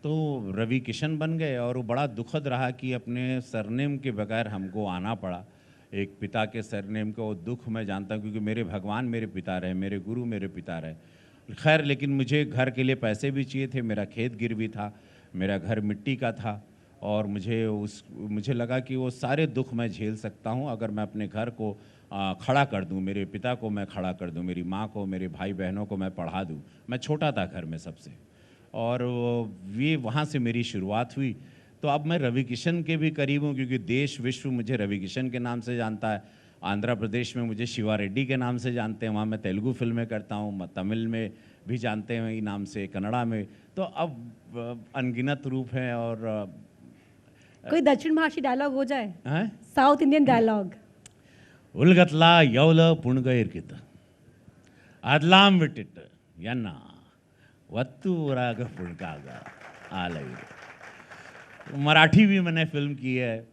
तो रवि किशन बन गए। और वो बड़ा दुखद रहा कि अपने सरनेम के बगैर हमको आना पड़ा। एक पिता के सरनेम का वो दुख मैं जानता हूँ, क्योंकि मेरे भगवान मेरे पिता रहे, मेरे गुरु मेरे पिता रहे। खैर, लेकिन मुझे घर के लिए पैसे भी चाहिए थे, मेरा खेत गिरवी था, मेरा घर मिट्टी का था, और मुझे लगा कि वो सारे दुख मैं झेल सकता हूँ अगर मैं अपने घर को खड़ा कर दूँ, मेरे पिता को मैं खड़ा कर दूँ, मेरी माँ को, मेरे भाई बहनों को मैं पढ़ा दूँ। मैं छोटा था घर में सबसे, और ये वहाँ से मेरी शुरुआत हुई। तो अब मैं रवि किशन के भी करीब हूँ, क्योंकि देश विश्व मुझे रवि किशन के नाम से जानता है। आंध्र प्रदेश में मुझे शिवा रेड्डी के नाम से जानते हैं, वहाँ मैं तेलुगु फिल्में करता हूँ, तमिल में भी जानते हैं ई नाम से, कन्नड़ा में। तो अब अनगिनत रूप हैं। और कोई दक्षिण भाषी डायलॉग हो जाए, हैं? South Indian dialogue. उलगतला यौल पुणगैर्कित अदलाम विटिट यन्ना वत्तूराग पुणकाग आलय। मराठी भी मैंने फिल्म की है।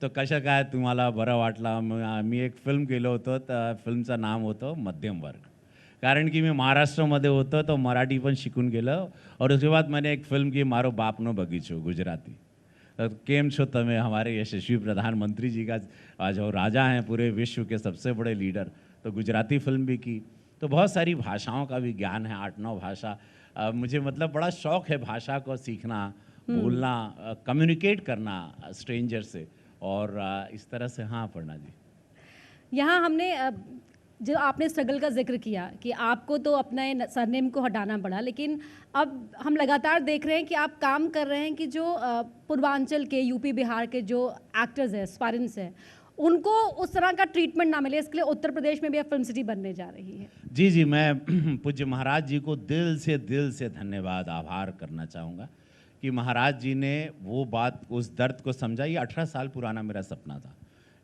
तो कशा काय तुम्हाला बरं वाटला, मी एक फिल्म केलं होतं, तर फिल्मचं नाम होतं मध्यम वर्ग। कारण की मी महाराष्ट्रामध्ये होतो तो मराठी पण शिकून गेलो, और उसके बाद मैंने एक फिल्म की मारो बाप नो बगीचो, गुजराती। तो केम छो तमें, हमारे यशस्वी प्रधानमंत्री जी का जो राजा हैं पूरे विश्व के सबसे बड़े लीडर, तो गुजराती फिल्म भी की। तो बहुत सारी भाषाओं का भी ज्ञान है, 8-9 भाषा। मुझे मतलब बड़ा शौक़ है भाषा को सीखना, बोलना, कम्युनिकेट करना स्ट्रेंजर से, और इस तरह से। हाँ अपर्णा जी, यहाँ हमने जो आपने स्ट्रगल का जिक्र किया कि आपको तो अपने सरनेम को हटाना पड़ा, लेकिन अब हम लगातार देख रहे हैं कि आप काम कर रहे हैं कि जो पूर्वांचल के, यूपी बिहार के जो एक्टर्स हैं, एस्पायरेंट्स हैं, उनको उस तरह का ट्रीटमेंट ना मिले, इसके लिए उत्तर प्रदेश में भी अब फिल्म सिटी बनने जा रही है। जी जी, मैं पूज्य महाराज जी को दिल से धन्यवाद आभार करना चाहूँगा कि महाराज जी ने वो बात, उस दर्द को समझा। ये 18 साल पुराना मेरा सपना था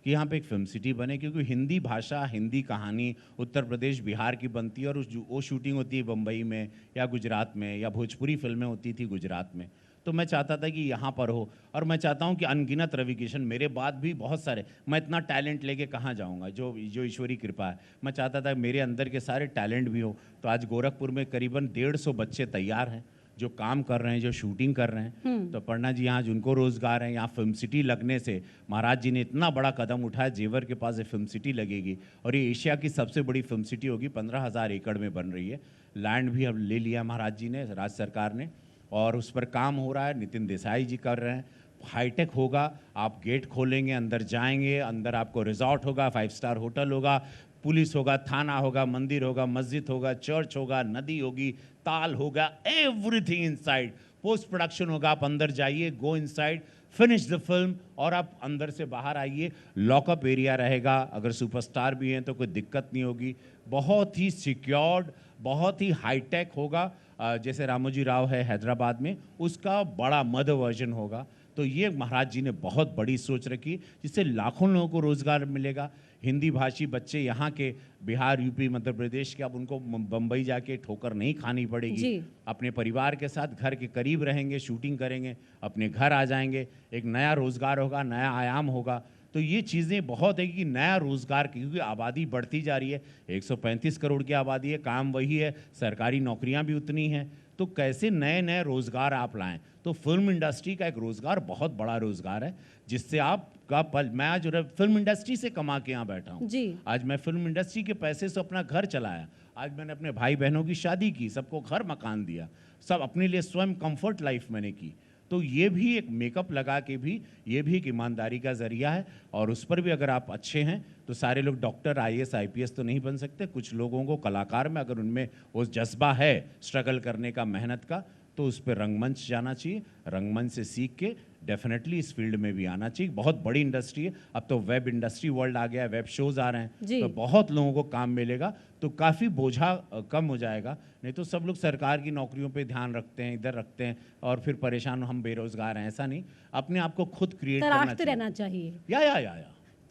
कि यहाँ पे एक फिल्म सिटी बने, क्योंकि हिंदी भाषा, हिंदी कहानी उत्तर प्रदेश बिहार की बनती है और वो शूटिंग होती है बम्बई में या गुजरात में, या भोजपुरी फिल्में होती थी गुजरात में। तो मैं चाहता था कि यहाँ पर हो, और मैं चाहता हूँ कि अनगिनत रवि किशन, मेरे बाद भी बहुत सारे, मैं इतना टैलेंट लेके कहाँ जाऊँगा, जो जो ईश्वरी कृपा है। मैं चाहता था मेरे अंदर के सारे टैलेंट भी हो। तो आज गोरखपुर में करीबन 150 बच्चे तैयार हैं जो काम कर रहे हैं, जो शूटिंग कर रहे हैं। तो पढ़ना जी, यहाँ जिनको रोज़गार है, यहाँ फिल्म सिटी लगने से महाराज जी ने इतना बड़ा कदम उठाया। जेवर के पास एक फिल्म सिटी लगेगी और ये एशिया की सबसे बड़ी फिल्म सिटी होगी, 15,000 एकड़ में बन रही है। लैंड भी अब ले लिया महाराज जी ने, राज्य सरकार ने, और उस पर काम हो रहा है। नितिन देसाई जी कर रहे हैं। हाईटेक होगा, आप गेट खोलेंगे, अंदर जाएंगे, अंदर आपको रिजॉर्ट होगा, 5 स्टार होटल होगा, पुलिस होगा, थाना होगा, मंदिर होगा, मस्जिद होगा, चर्च होगा, नदी होगी, ताल होगा, एवरीथिंग इनसाइड। पोस्ट प्रोडक्शन होगा, आप अंदर जाइए, go inside, finish the film, और आप अंदर से बाहर आइए। लॉकअप एरिया रहेगा, अगर सुपरस्टार भी हैं तो कोई दिक्कत नहीं होगी। बहुत ही सिक्योर्ड, बहुत ही हाईटेक होगा। जैसे रामोजी राव है हैदराबाद में, उसका बड़ा मध्य वर्जन होगा। तो ये महाराज जी ने बहुत बड़ी सोच रखी, जिससे लाखों लोगों को रोज़गार मिलेगा। हिंदी भाषी बच्चे यहाँ के, बिहार, यूपी, मध्य प्रदेश के, अब उनको बम्बई जाके ठोकर नहीं खानी पड़ेगी। अपने परिवार के साथ घर के करीब रहेंगे, शूटिंग करेंगे, अपने घर आ जाएंगे। एक नया रोज़गार होगा, नया आयाम होगा। तो ये चीज़ें बहुत है कि नया रोज़गार, क्योंकि आबादी बढ़ती जा रही है, 135 करोड़ की आबादी है, काम वही है, सरकारी नौकरियां भी उतनी हैं। तो कैसे नए नए रोज़गार आप लाएं। तो फिल्म इंडस्ट्री का एक रोज़गार बहुत बड़ा रोज़गार है, जिससे आपका मैं आज फिल्म इंडस्ट्री से कमा के यहाँ बैठा हूँ। आज मैं फिल्म इंडस्ट्री के पैसे से अपना घर चलाया। आज मैंने अपने भाई बहनों की शादी की, सबको घर मकान दिया, सब अपने लिए स्वयं कंफर्ट लाइफ मैंने की। तो ये भी एक मेकअप लगा के भी, ये भी एक ईमानदारी का ज़रिया है। और उस पर भी अगर आप अच्छे हैं तो सारे लोग डॉक्टर, IAS, IPS तो नहीं बन सकते। कुछ लोगों को, कलाकार में अगर उनमें वो जज्बा है स्ट्रगल करने का, मेहनत का, तो उस पर रंगमंच जाना चाहिए। रंगमंच से सीख के डेफिनेटली इस फील्ड में भी आना चाहिए। बहुत बड़ी इंडस्ट्री है। अब तो वेब इंडस्ट्री वर्ल्ड आ गया है, वेब शोज़ आ रहे हैं, तो बहुत लोगों को काम मिलेगा। तो काफ़ी बोझा कम हो जाएगा। नहीं तो सब लोग सरकार की नौकरियों पे ध्यान रखते हैं, इधर रखते हैं, और फिर परेशान, हम बेरोजगार हैं। ऐसा नहीं, अपने आप को खुद क्रिएट रहना चाहिए। या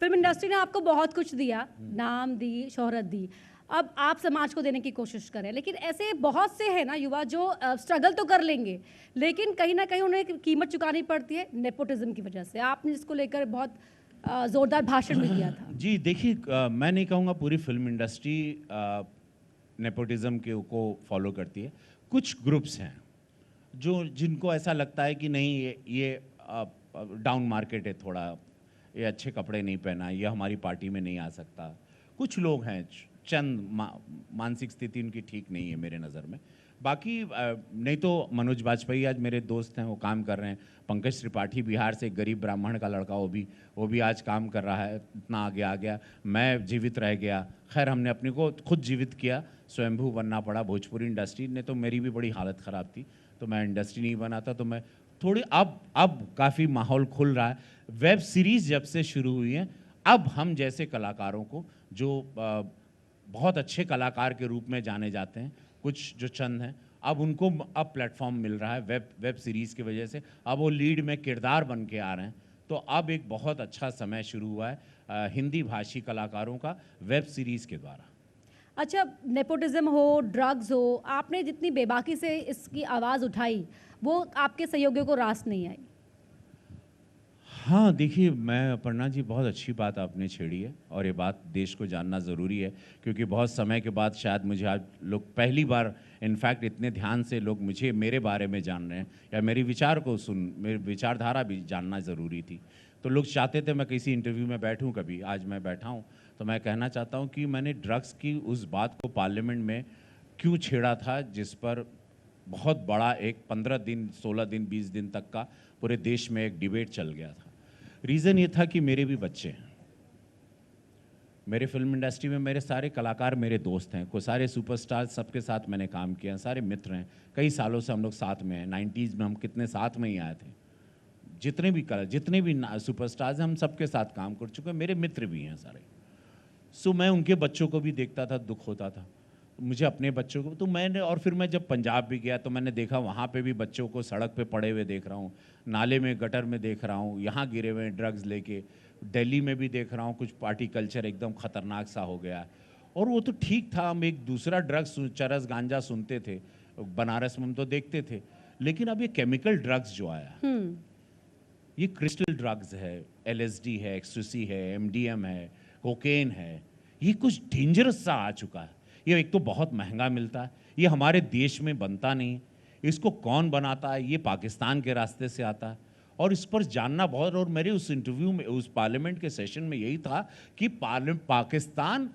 फिल्म इंडस्ट्री ने आपको बहुत कुछ दिया, नाम दी, शोहरत दी। अब आप समाज को देने की कोशिश करें, लेकिन ऐसे बहुत से हैं ना युवा जो स्ट्रगल तो कर लेंगे, लेकिन कहीं ना कहीं उन्हें कीमत चुकानी पड़ती है नेपोटिज्म की वजह से। आपने इसको लेकर बहुत जोरदार भाषण भी दिया था। जी देखिए, मैं नहीं कहूँगा पूरी फिल्म इंडस्ट्री नेपोटिज्म को फॉलो करती है। कुछ ग्रुप्स हैं जो, जिनको ऐसा लगता है कि नहीं, ये डाउन मार्केट है थोड़ा, ये अच्छे कपड़े नहीं पहना, ये हमारी पार्टी में नहीं आ सकता। कुछ लोग हैं, चंद मानसिक स्थिति उनकी ठीक नहीं है मेरे नज़र में। बाकी नहीं तो मनोज बाजपेयी आज मेरे दोस्त हैं, वो काम कर रहे हैं। पंकज त्रिपाठी बिहार से, एक गरीब ब्राह्मण का लड़का, वो भी आज काम कर रहा है, इतना आगे आ गया। मैं जीवित रह गया। खैर, हमने अपने को खुद जीवित किया, स्वयंभू बनना पड़ा। भोजपुरी इंडस्ट्री ने तो मेरी भी बड़ी हालत ख़राब थी, तो मैं इंडस्ट्री नहीं बना था। तो मैं थोड़ी, अब काफ़ी माहौल खुल रहा है। वेब सीरीज़ जब से शुरू हुई हैं, अब हम जैसे कलाकारों को, जो बहुत अच्छे कलाकार के रूप में जाने जाते हैं, कुछ जो चंद हैं, अब उनको अब प्लेटफॉर्म मिल रहा है वेब सीरीज़ की वजह से। अब वो लीड में किरदार बन के आ रहे हैं। तो अब एक बहुत अच्छा समय शुरू हुआ है हिंदी भाषी कलाकारों का वेब सीरीज़ के द्वारा। अच्छा, नेपोटिज्म हो, ड्रग्स हो, आपने जितनी बेबाकी से इसकी आवाज़ उठाई, वो आपके सहयोगियों को रास नहीं आई? हाँ, देखिए, मैं अपर्णा जी, बहुत अच्छी बात आपने छेड़ी है, और ये बात देश को जानना ज़रूरी है, क्योंकि बहुत समय के बाद शायद मुझे आज लोग पहली बार, इनफैक्ट इतने ध्यान से लोग मेरे बारे में जान रहे हैं, या मेरे विचारधारा भी जानना ज़रूरी थी। तो लोग चाहते थे मैं किसी इंटरव्यू में बैठूं, कभी आज मैं बैठा हूं। तो मैं कहना चाहता हूं कि मैंने ड्रग्स की उस बात को पार्लियामेंट में क्यों छेड़ा था, जिस पर बहुत बड़ा एक 15 दिन, 16 दिन, 20 दिन तक का पूरे देश में एक डिबेट चल गया था। रीज़न ये था कि मेरे भी बच्चे हैं। मेरे फिल्म इंडस्ट्री में मेरे सारे कलाकार मेरे दोस्त हैं, कोई सारे सुपरस्टार, सबके साथ मैंने काम किया, सारे मित्र हैं। कई सालों से हम लोग साथ में हैं। 90s में हम कितने साथ में ही आए थे। जितने भी सुपरस्टार्स हैं, हम सबके साथ काम कर चुके हैं, मेरे मित्र भी हैं सारे। सो मैं उनके बच्चों को भी देखता था, दुख होता था मुझे अपने बच्चों को। तो मैंने, और फिर मैं जब पंजाब भी गया तो मैंने देखा वहाँ पे भी बच्चों को सड़क पे पड़े हुए देख रहा हूँ, नाले में गटर में देख रहा हूँ, यहाँ गिरे हुए हैं ड्रग्स लेके। दिल्ली में भी देख रहा हूँ कुछ पार्टी कल्चर एकदम खतरनाक सा हो गया। और वो तो ठीक था, हम एक दूसरा ड्रग्स चरस गांजा सुनते थे, बनारस में हम तो देखते थे, लेकिन अब ये केमिकल ड्रग्स जो आया, ये क्रिस्टल ड्रग्स है, LSD है, एक्सटेसी है, MDM है, कोकेन है, ये कुछ डेंजरस सा आ चुका है। ये एक तो बहुत महंगा मिलता है, ये हमारे देश में बनता नहीं, इसको कौन बनाता है, ये पाकिस्तान के रास्ते से आता है। और इस पर जानना बहुत, और मेरे उस इंटरव्यू में, उस पार्लियामेंट के सेशन में यही था कि पाकिस्तान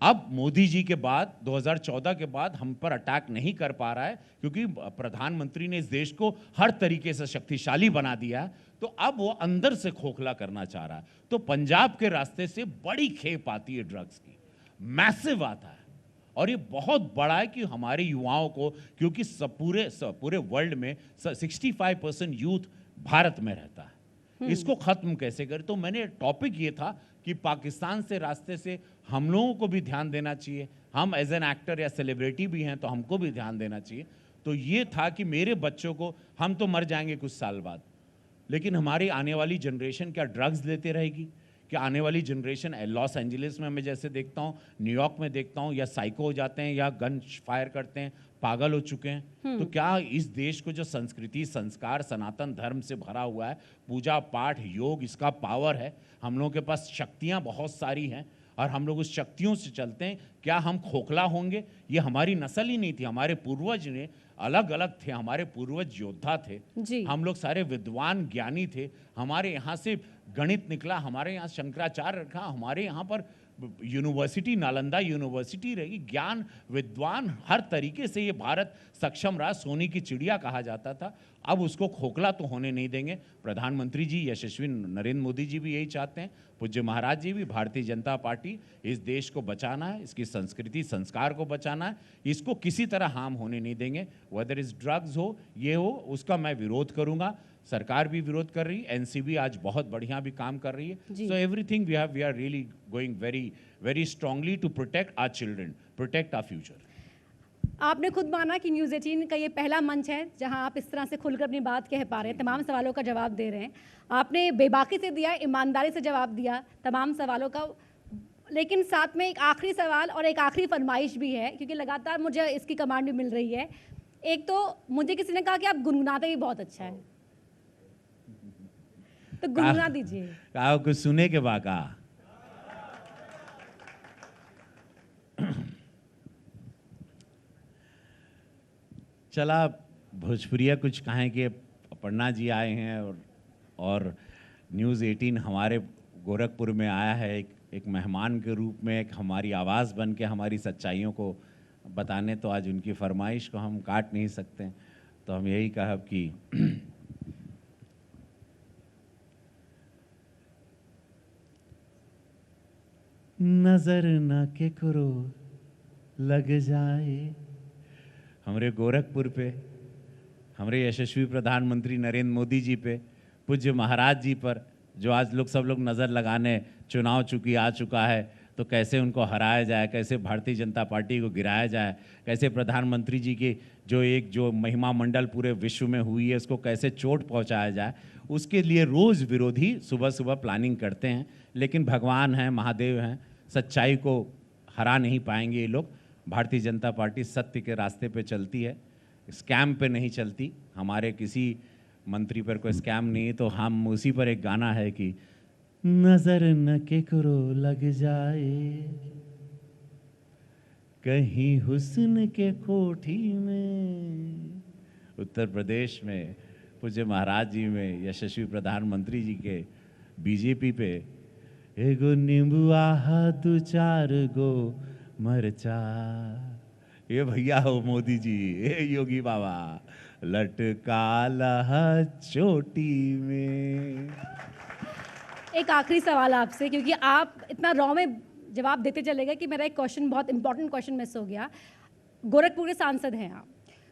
अब मोदी जी के बाद 2014 के बाद हम पर अटैक नहीं कर पा रहा है, क्योंकि प्रधानमंत्री ने इस देश को हर तरीके से शक्तिशाली बना दिया है, तो अब वो अंदर से खोखला करना चाह रहा है। तो पंजाब के रास्ते से बड़ी खेप आती है ड्रग्स की, मैसिव आता है। और ये बहुत बड़ा है कि हमारे युवाओं को, क्योंकि पूरे वर्ल्ड में 65% यूथ भारत में रहता है, इसको खत्म कैसे करें। तो मैंने टॉपिक ये था कि पाकिस्तान से रास्ते से हम लोगों को भी ध्यान देना चाहिए, हम एज एन एक्टर या सेलिब्रिटी भी हैं तो हमको भी ध्यान देना चाहिए। तो ये था कि मेरे बच्चों को, हम तो मर जाएंगे कुछ साल बाद, लेकिन हमारी आने वाली जनरेशन क्या ड्रग्स लेते रहेगी? क्या आने वाली जनरेशन, लॉस एंजलिस में मैं जैसे देखता हूँ, न्यूयॉर्क में देखता हूँ, या साइको हो जाते हैं या गन फायर करते हैं, पागल हो चुके हैं। तो क्या इस देश को जो संस्कृति, संस्कार, सनातन धर्म से भरा हुआ है, पूजा पाठ, योग, इसका पावर है, हम लोगों के पास शक्तियाँ बहुत सारी हैं और हम लोग उस शक्तियों से चलते हैं, क्या हम खोखला होंगे? ये हमारी नस्ल ही नहीं थी, हमारे पूर्वज ने अलग अलग थे, हमारे पूर्वज योद्धा थे जी। हम लोग सारे विद्वान ज्ञानी थे, हमारे यहाँ से गणित निकला, हमारे यहाँ शंकराचार्य रखा, हमारे यहाँ पर यूनिवर्सिटी, नालंदा यूनिवर्सिटी रही, ज्ञान विद्वान हर तरीके से ये भारत सक्षम रहा, सोने की चिड़िया कहा जाता था। अब उसको खोखला तो होने नहीं देंगे। प्रधानमंत्री जी यशस्वी नरेंद्र मोदी जी भी यही चाहते हैं, पूज्य महाराज जी भी, भारतीय जनता पार्टी, इस देश को बचाना है, इसकी संस्कृति संस्कार को बचाना है, इसको किसी तरह हार्म होने नहीं देंगे। वेदर इज ड्रग्स हो, ये हो, उसका मैं विरोध करूंगा, सरकार भी विरोध कर रही है, NCB आज बहुत बढ़िया भी काम कर रही है। So everything we are really going very strongly to protect our children, protect our future. आपने खुद माना कि न्यूज़ 18 का ये पहला मंच है जहां आप इस तरह से खुलकर अपनी बात कह पा रहे हैं, तमाम सवालों का जवाब दे रहे हैं। आपने बेबाकी से दिया, ईमानदारी से जवाब दिया तमाम सवालों का। लेकिन साथ में एक आखिरी सवाल और एक आखिरी फरमाइश भी है, क्योंकि लगातार मुझे इसकी कमांड भी मिल रही है। एक तो मुझे किसी ने कहा कि आप गुनगुनाते भी बहुत अच्छा है, तो गुनगुना दीजिए। कुछ सुने के बाका। चला भोजपुरिया कुछ कहें कि अपर्णा जी आए हैं और न्यूज़ 18 हमारे गोरखपुर में आया है एक मेहमान के रूप में, एक हमारी आवाज़ बन के हमारी सच्चाइयों को बताने। तो आज उनकी फरमाइश को हम काट नहीं सकते, तो हम यही कहा कि नजर न के करो लग जाए। हमारे गोरखपुर पे, हमारे यशस्वी प्रधानमंत्री नरेंद्र मोदी जी पे, पूज्य महाराज जी पर, जो आज सब लोग नज़र लगाने, चुनाव आ चुका है, तो कैसे उनको हराया जाए, कैसे भारतीय जनता पार्टी को गिराया जाए, कैसे प्रधानमंत्री जी की जो महिमा मंडल पूरे विश्व में हुई है उसको कैसे चोट पहुंचाया जाए, उसके लिए रोज़ विरोधी सुबह सुबह प्लानिंग करते हैं। लेकिन भगवान हैं, महादेव हैं, सच्चाई को हरा नहीं पाएंगे ये लोग। भारतीय जनता पार्टी सत्य के रास्ते पे चलती है, स्कैम पे नहीं चलती। हमारे किसी मंत्री पर कोई स्कैम नहीं, तो हम उसी पर एक गाना है कि नजर न के करो लग जाए, कहीं हुस्न के कोठी में। उत्तर प्रदेश में पूज्य महाराज जी में, यशस्वी प्रधानमंत्री जी के बीजेपी पे, एगो नींबुआ दो चार गो मरचा, ये भैया हो मोदी जी, ये योगी बाबा, लटका लहा चोटी में। एक आखिरी सवाल आपसे, क्योंकि आप इतना रॉ में जवाब देते चले गए कि मेरा एक क्वेश्चन, बहुत इंपॉर्टेंट क्वेश्चन मिस हो गया। गोरखपुर के सांसद हैं आप,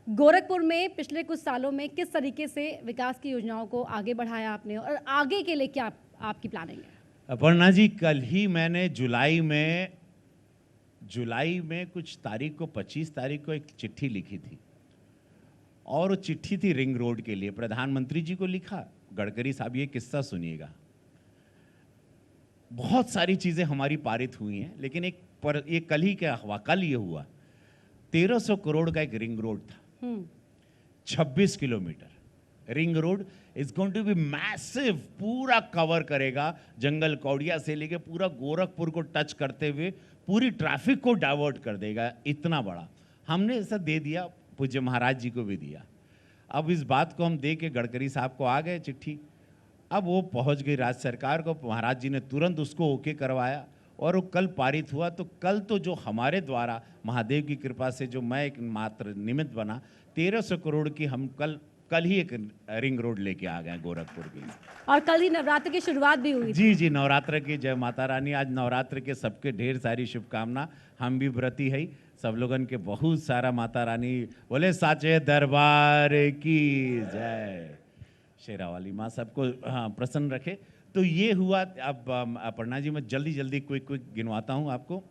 गोरखपुर में पिछले कुछ सालों में किस तरीके से विकास की योजनाओं को आगे बढ़ाया आपने और आगे के लिए क्या आपकी प्लानिंग है? अपर्णा जी, कल ही मैंने जुलाई में कुछ तारीख को 25 तारीख को एक चिट्ठी लिखी थी, और वो चिट्ठी थी रिंग रोड के लिए। प्रधानमंत्री जी को लिखा। गडकरी साहब, ये किस्सा सुनिएगा। बहुत सारी चीजें हमारी पारित हुई हैं, लेकिन ये कल ही क्या हुआ, कल ये हुआ 1300 करोड़ का एक रिंग रोड था, 26 kilometre ring road is going to be massive. पूरा कवर करेगा, जंगल कौड़िया से लेके पूरा गोरखपुर को टच करते हुए पूरी ट्रैफिक को डाइवर्ट कर देगा। इतना बड़ा हमने ऐसा दे दिया, पूज्य महाराज जी को भी दिया। अब इस बात को हम दे के गडकरी साहब को आ गए चिट्ठी। अब वो पहुंच गई राज्य सरकार को, महाराज जी ने तुरंत उसको ओके करवाया और वो कल पारित हुआ। तो कल तो जो हमारे द्वारा महादेव की कृपा से जो मैं एक मात्र निमित्त बना, 1300 करोड़ की हम कल ही एक रिंग रोड लेके आ गए गोरखपुर के लिए। और कल ही नवरात्र की शुरुआत भी हुई। जी जी, नवरात्र की जय माता रानी। आज नवरात्र के सबके ढेर सारी शुभकामना। हम भी व्रती है, सब लोगन के बहुत सारा माता रानी बोले साचे दरबार की जय। शेरावाली माँ सबको प्रसन्न रखे। तो ये हुआ। अब अपर्णा जी, मैं जल्दी क्विक गिनवाता हूँ आपको।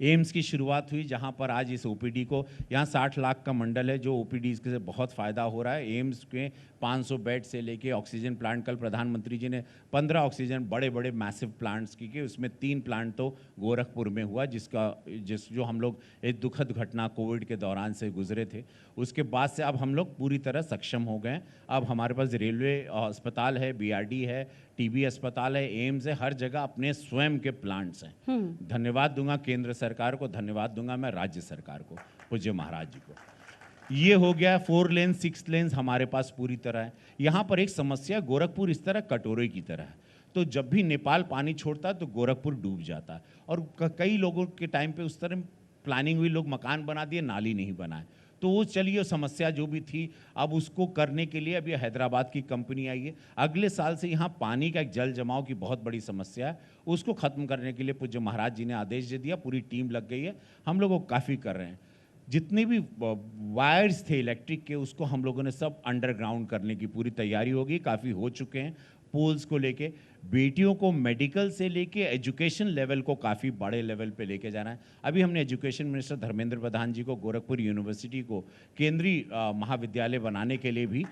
एम्स की शुरुआत हुई, जहाँ पर आज इस ओपीडी को, यहाँ 60 लाख का मंडल है, जो ओपीडी से बहुत फ़ायदा हो रहा है। एम्स के 500 बेड से लेके ऑक्सीजन प्लांट, कल प्रधानमंत्री जी ने 15 ऑक्सीजन बड़े मैसिव प्लांट्स की, उसमें 3 प्लांट तो गोरखपुर में हुआ, जो हम लोग एक दुखद घटना कोविड के दौरान से गुजरे थे। उसके बाद से अब हम लोग पूरी तरह सक्षम हो गए। अब हमारे पास रेलवे अस्पताल है, बीआरडी है, टीबी अस्पताल है, एम्स है, हर जगह अपने स्वयं के प्लांट्स हैं। धन्यवाद दूंगा केंद्र सरकार को, धन्यवाद दूंगा मैं राज्य सरकार को, पूज्य महाराज जी को। ये हो गया 4 लेन 6 लेन्स हमारे पास पूरी तरह है। यहाँ पर एक समस्या, गोरखपुर इस तरह कटोरे की तरह है, तो जब भी नेपाल पानी छोड़ता है तो गोरखपुर डूब जाता है। और कई लोगों के टाइम पे उस तरह प्लानिंग हुई, लोग मकान बना दिए, नाली नहीं बनाए। तो वो चलिए समस्या जो भी थी, अब उसको करने के लिए अब ये हैदराबाद की कंपनी आई है। अगले साल से यहाँ पानी का एक जल जमाव की बहुत बड़ी समस्या है, उसको खत्म करने के लिए पूज्य महाराज जी ने आदेश दे दिया। पूरी टीम लग गई है, हम लोग वो काफ़ी कर रहे हैं। जितने भी वायर्स थे इलेक्ट्रिक के, उसको हम लोगों ने सब अंडरग्राउंड करने की पूरी तैयारी होगी, काफ़ी हो चुके हैं। पोल्स को लेके, बेटियों को मेडिकल से लेके एजुकेशन लेवल को काफ़ी बड़े लेवल पे लेके जाना है। अभी हमने एजुकेशन मिनिस्टर धर्मेंद्र प्रधान जी को गोरखपुर यूनिवर्सिटी को केंद्रीय महाविद्यालय बनाने के लिए भी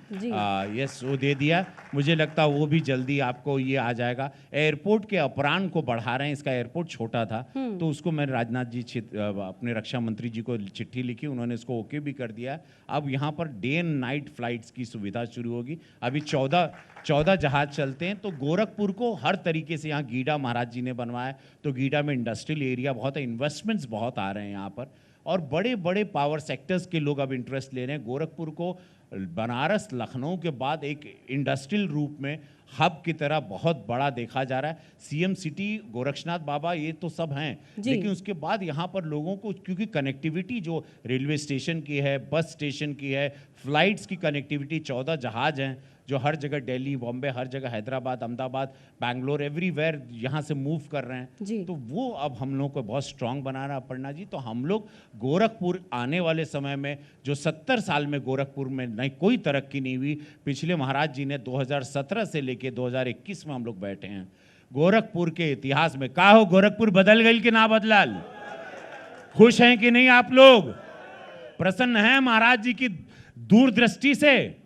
यस वो दे दिया। मुझे लगता है वो भी जल्दी आपको ये आ जाएगा। एयरपोर्ट के अपराह्न को बढ़ा रहे हैं, इसका एयरपोर्ट छोटा था, तो उसको मैंने राजनाथ जी अपने रक्षा मंत्री जी को चिट्ठी लिखी, उन्होंने इसको ओके भी कर दिया। अब यहाँ per day and night flights की सुविधा शुरू होगी। अभी 14 जहाज चलते हैं, तो गोरखपुर को हर तरीके से, यहाँ गीडा महाराज जी ने बनवाया, तो गीडा में इंडस्ट्रियल एरिया बहुत है, इन्वेस्टमेंट्स बहुत आ रहे हैं यहाँ पर, और बड़े बड़े पावर सेक्टर्स के लोग अब इंटरेस्ट ले रहे हैं। गोरखपुर को बनारस लखनऊ के बाद एक इंडस्ट्रियल रूप में हब की तरह बहुत बड़ा देखा जा रहा है। सीएम सिटी, गोरक्षनाथ बाबा, ये तो सब हैं, लेकिन उसके बाद यहाँ पर लोगों को, क्योंकि कनेक्टिविटी जो रेलवे स्टेशन की है, बस स्टेशन की है, फ्लाइट्स की कनेक्टिविटी, 14 जहाज हैं जो हर जगह, दिल्ली, बॉम्बे, हर जगह, हैदराबाद, अहमदाबाद, बैंगलोर, एवरीवेयर यहाँ से मूव कर रहे हैं। तो वो अब हम लोग को बहुत स्ट्रांग बना रहा है अपर्णा जी। तो हम लोग गोरखपुर आने वाले समय में, जो 70 साल में गोरखपुर में नहीं कोई तरक्की नहीं हुई, पिछले महाराज जी ने 2017 से लेके 2021 में हम लोग बैठे हैं, गोरखपुर के इतिहास में का हो, गोरखपुर बदल गई कि ना बदलाल? खुश हैं कि नहीं आप लोग? प्रसन्न हैं महाराज जी की दूरदृष्टि से?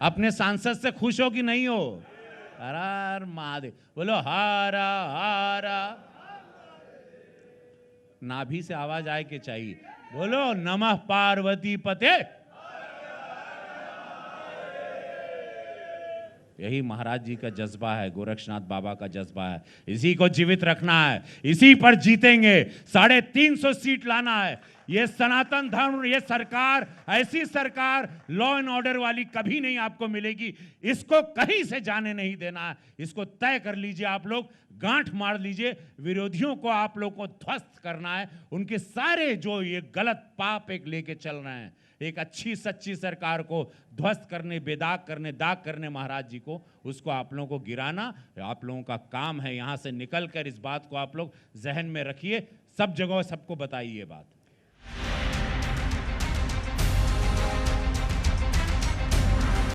अपने सांसद से खुश हो कि नहीं हो? हर महादेव बोलो, हारा हारा। नाभि से आवाज आए के चाहिए, बोलो नमः पार्वती पते। यही महाराज जी का जज्बा है, गोरक्षनाथ बाबा का जज्बा है। इसी को जीवित रखना है, इसी पर जीतेंगे। 350 सीट लाना है। ये सनातन धर्म, ये सरकार, ऐसी सरकार लॉ एंड ऑर्डर वाली कभी नहीं आपको मिलेगी। इसको कहीं से जाने नहीं देना है। इसको तय कर लीजिए, आप लोग गांठ मार लीजिए। विरोधियों को आप लोग को ध्वस्त करना है, उनके सारे जो ये गलत पाप एक लेके चल रहे हैं, एक अच्छी सच्ची सरकार को ध्वस्त करने, बेदाग करने, दाग करने महाराज जी को, उसको आप लोगों को गिराना आप लोगों का काम है। यहाँ से निकल कर इस बात को आप लोग जहन में रखिए, सब जगह सबको बताइए बात।